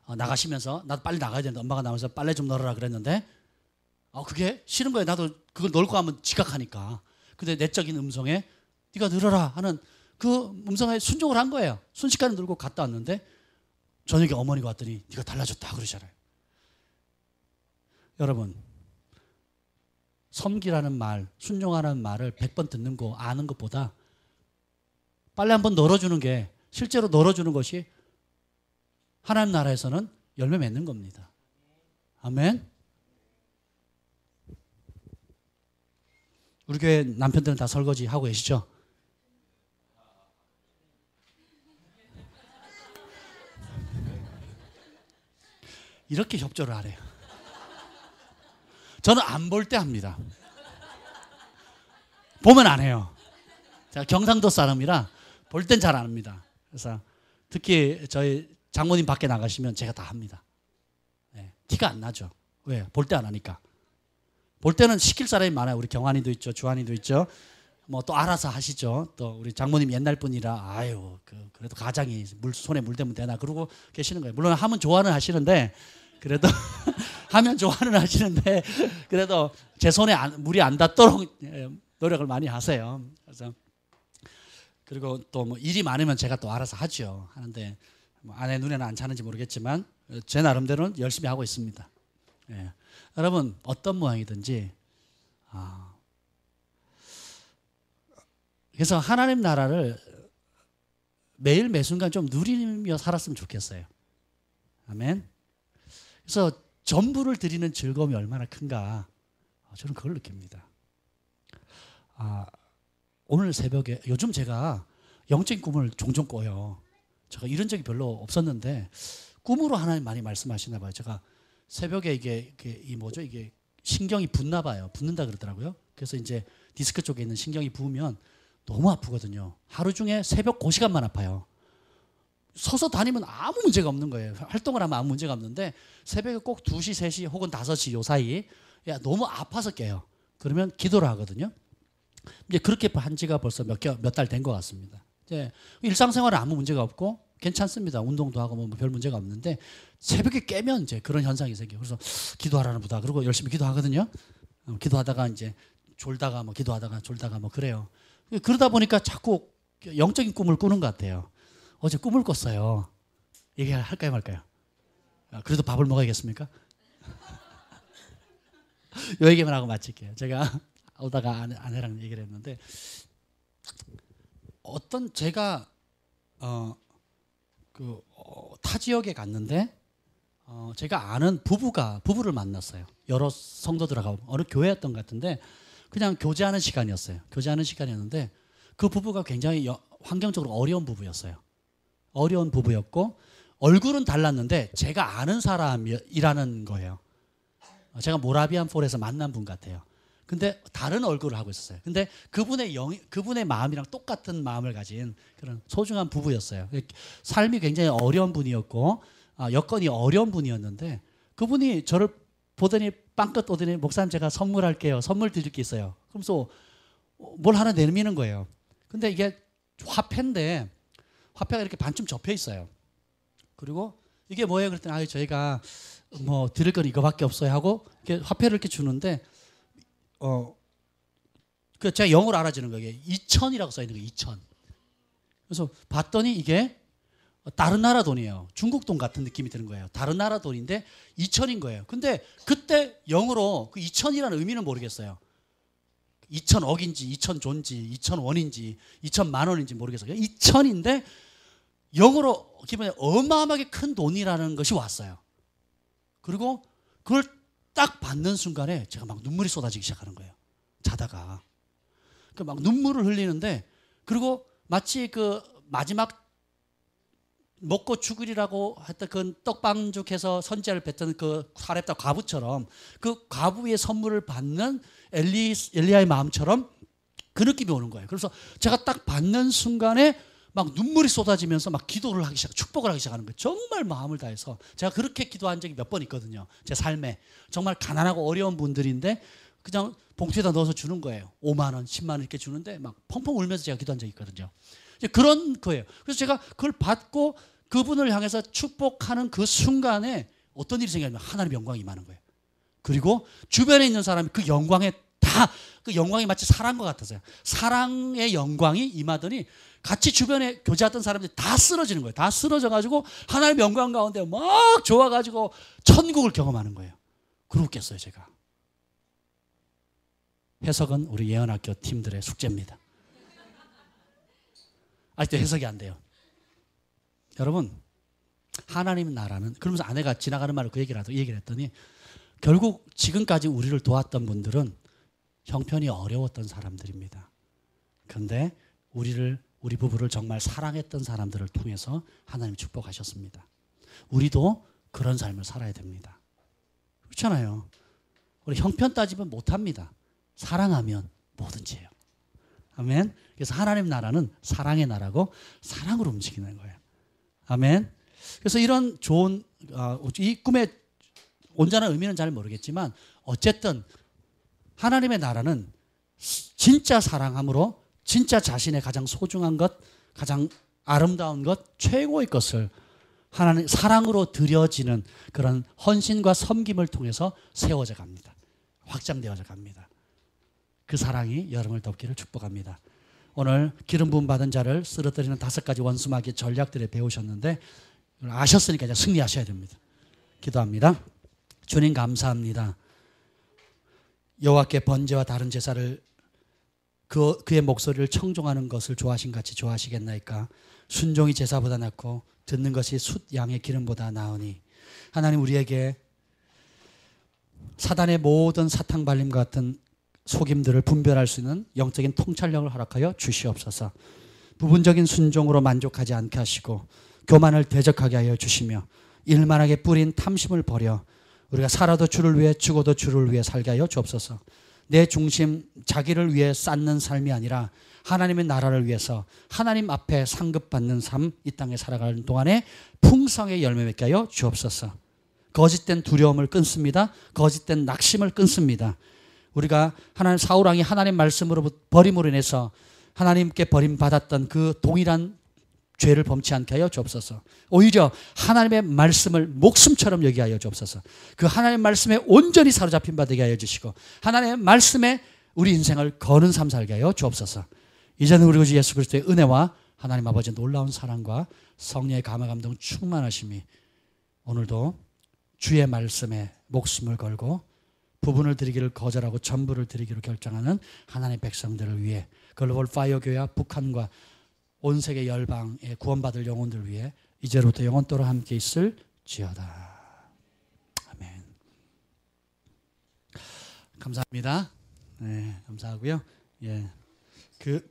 나가시면서 나도 빨리 나가야 되는데 엄마가 나와서 빨래 좀 널어라 그랬는데 그게 싫은 거예요. 나도 그걸 널고 하면 지각하니까. 근데 내적인 음성에 네가 늘어라 하는 그 음성에 순종을 한 거예요. 순식간에 늘고 갔다 왔는데 저녁에 어머니가 왔더니 네가 달라졌다 그러잖아요. 여러분, 섬기라는 말, 순종하라는 말을 100번 듣는 거 아는 것보다 빨리 한번 널어주는 게 실제로 널어주는 것이 하나님 나라에서는 열매 맺는 겁니다. 아멘. 우리 교회 남편들은 다 설거지 하고 계시죠? 이렇게 협조를 하래요. 저는 안 볼 때 합니다. 보면 안 해요. 제가 경상도 사람이라 볼 땐 잘 안 합니다. 그래서 특히 저희 장모님 밖에 나가시면 제가 다 합니다. 네, 티가 안 나죠. 왜? 볼 때 안 하니까. 볼 때는 시킬 사람이 많아요. 우리 경환이도 있죠. 주환이도 있죠. 뭐 또 알아서 하시죠. 또 우리 장모님 옛날 분이라 그래도 가장이 손에 물 대면 되나 그러고 계시는 거예요. 물론 하면 좋아는 하시는데 그래도 하면 좋아는 하시는데 그래도 제 손에 물이 안 닿도록 노력을 많이 하세요. 그래서 그리고 또 뭐 일이 많으면 제가 또 알아서 하죠. 하는데 뭐 아내 눈에는 안 차는지 모르겠지만 제 나름대로는 열심히 하고 있습니다. 예. 여러분 어떤 모양이든지 그래서 하나님 나라를 매일 매순간 좀 누리며 살았으면 좋겠어요. 아멘. 그래서 전부를 드리는 즐거움이 얼마나 큰가 저는 그걸 느낍니다. 오늘 새벽에 요즘 제가 영적인 꿈을 종종 꿔요. 제가 이런 적이 별로 없었는데 꿈으로 하나님 많이 말씀하시나 봐요. 제가 새벽에 이게 신경이 붓나 봐요. 붓는다 그러더라고요. 그래서 이제 디스크 쪽에 있는 신경이 부으면 너무 아프거든요. 하루 중에 새벽 그 시간만 아파요. 서서 다니면 아무 문제가 없는 거예요. 활동을 하면 아무 문제가 없는데 새벽에 꼭 2시, 3시 혹은 5시 요 사이 야, 너무 아파서 깨요. 그러면 기도를 하거든요. 이제 그렇게 한 지가 벌써 몇 달 된 것 같습니다. 이제 일상생활에 아무 문제가 없고 괜찮습니다. 운동도 하고 뭐 별 문제가 없는데 새벽에 깨면 이제 그런 현상이 생겨요. 그래서 기도하라는 보다 그러고 열심히 기도하거든요. 기도하다가 이제 졸다가 뭐 기도하다가 졸다가 뭐 그래요. 그러다 보니까 자꾸 영적인 꿈을 꾸는 것 같아요. 어제 꿈을 꿨어요. 얘기할까요 말까요? 그래도 밥을 먹어야겠습니까? 이 얘기만 하고 마칠게요. 제가 오다가 아내랑 얘기를 했는데 어떤 제가 타 지역에 갔는데 제가 아는 부부를 만났어요. 여러 성도들하고 어느 교회였던 것 같은데 그냥 교제하는 시간이었어요. 교제하는 시간이었는데 그 부부가 굉장히 환경적으로 어려운 부부였어요. 어려운 부부였고 얼굴은 달랐는데 제가 아는 사람이라는 거예요. 제가 모라비안 폴에서 만난 분 같아요. 근데 다른 얼굴을 하고 있었어요. 근데 그분의 마음이랑 똑같은 마음을 가진 그런 소중한 부부였어요. 삶이 굉장히 어려운 분이었고 여건이 어려운 분이었는데 그분이 저를 보더니 빵긋 오더니 목사님 제가 선물할게요. 선물 드릴 게 있어요. 그러면서 뭘 하나 내미는 거예요. 근데 이게 화폐인데 화폐가 이렇게 반쯤 접혀 있어요. 그리고 이게 뭐예요? 그랬더니 저희가 뭐 드릴 건 이거밖에 없어요 하고 이렇게 화폐를 이렇게 주는데 그 제가 영어로 알아지는 거예요. 2000이라고 써 있는 거예요. 2000. 그래서 봤더니 이게 다른 나라 돈이에요. 중국 돈 같은 느낌이 드는 거예요. 다른 나라 돈인데 2000인 거예요. 근데 그때 영어로 그 2000이라는 의미는 모르겠어요. 2000억인지 2000조인지 2000원인지 2000만 원인지 모르겠어요. 2000인데 영어로 기본에 어마어마하게 큰 돈이라는 것이 왔어요. 그리고 그걸 딱 받는 순간에 제가 막 눈물이 쏟아지기 시작하는 거예요. 자다가. 막 눈물을 흘리는데 그리고 마치 그 마지막 먹고 죽으리라고 했던 그 떡방죽해서 선지자를 뱉던 그 사렙다 과부처럼 그 과부의 선물을 받는 엘리야의 마음처럼 그 느낌이 오는 거예요. 그래서 제가 딱 받는 순간에 막 눈물이 쏟아지면서 막 기도를 하기 시작, 축복을 하기 시작하는 거예요. 정말 마음을 다해서 제가 그렇게 기도한 적이 몇 번 있거든요. 제 삶에 정말 가난하고 어려운 분들인데 그냥 봉투에다 넣어서 주는 거예요. 5만 원, 10만 원 이렇게 주는데 막 펑펑 울면서 제가 기도한 적이 있거든요. 이제 그런 거예요. 그래서 제가 그걸 받고 그분을 향해서 축복하는 그 순간에 어떤 일이 생기냐면 하나님의 영광이 임하는 거예요. 그리고 주변에 있는 사람이 그 영광에 다 그 영광이 마치 사랑과 같아서요. 사랑의 영광이 임하더니 같이 주변에 교제했던 사람들이 다 쓰러지는 거예요. 다 쓰러져가지고 하나님의 영광 가운데 막 좋아가지고 천국을 경험하는 거예요. 그러고 깼어요 제가. 해석은 우리 예언학교 팀들의 숙제입니다. 아직도 해석이 안 돼요. 여러분 하나님 나라는 그러면서 아내가 지나가는 말로 그 얘기를 했더니 결국 지금까지 우리를 도왔던 분들은 형편이 어려웠던 사람들입니다. 그런데 우리 부부를 정말 사랑했던 사람들을 통해서 하나님 축복하셨습니다. 우리도 그런 삶을 살아야 됩니다. 그렇잖아요. 우리 형편 따지면 못합니다. 사랑하면 뭐든지 해요. 아멘. 그래서 하나님 나라는 사랑의 나라고 사랑으로 움직이는 거예요. 아멘. 그래서 이런 좋은 이 꿈의 온전한 의미는 잘 모르겠지만 어쨌든 하나님의 나라는 진짜 사랑함으로 진짜 자신의 가장 소중한 것, 가장 아름다운 것, 최고의 것을 하나님 사랑으로 드려지는 그런 헌신과 섬김을 통해서 세워져 갑니다. 확장되어져 갑니다. 그 사랑이 여러분을 덮기를 축복합니다. 오늘 기름 부음 받은 자를 쓰러뜨리는 5가지 원수마귀의 전략들을 배우셨는데 아셨으니까 이제 승리하셔야 됩니다. 기도합니다. 주님 감사합니다. 여호와께 번제와 다른 제사를 그의 목소리를 청종하는 것을 좋아하신 같이 좋아하시겠나이까. 순종이 제사보다 낫고 듣는 것이 숫 양의 기름보다 나으니 하나님 우리에게 사단의 모든 사탕발림과 같은 속임들을 분별할 수 있는 영적인 통찰력을 허락하여 주시옵소서. 부분적인 순종으로 만족하지 않게 하시고 교만을 대적하게 하여 주시며 일만하게 뿌린 탐심을 버려 우리가 살아도 주를 위해 죽어도 주를 위해 살게 하여 주옵소서. 내 중심 자기를 위해 쌓는 삶이 아니라 하나님의 나라를 위해서 하나님 앞에 상급받는 삶, 이 땅에 살아가는 동안에 풍성의 열매 맺게 하여 주옵소서. 거짓된 두려움을 끊습니다. 거짓된 낙심을 끊습니다. 우리가 사울 왕이 하나님 말씀으로 버림으로 인해서 하나님께 버림받았던 그 동일한 죄를 범치 않게 하여 주옵소서. 오히려 하나님의 말씀을 목숨처럼 여기게 하여 주옵소서. 그 하나님의 말씀에 온전히 사로잡힌 바 되게 하여 주시고 하나님의 말씀에 우리 인생을 거는 삶 살게 하여 주옵소서. 이제는 우리 주 예수 그리스도의 은혜와 하나님 아버지의 놀라운 사랑과 성령의 감화 감동 충만하심이 오늘도 주의 말씀에 목숨을 걸고 부분을 드리기를 거절하고 전부를 드리기로 결정하는 하나님의 백성들을 위해 글로벌 파이어 교회와 북한과 온 세계 열방에 구원받을 영혼들 위해 이제로부터 영원토록 함께 있을지어다. 아멘. 감사합니다. 네, 감사하고요. 예, 예.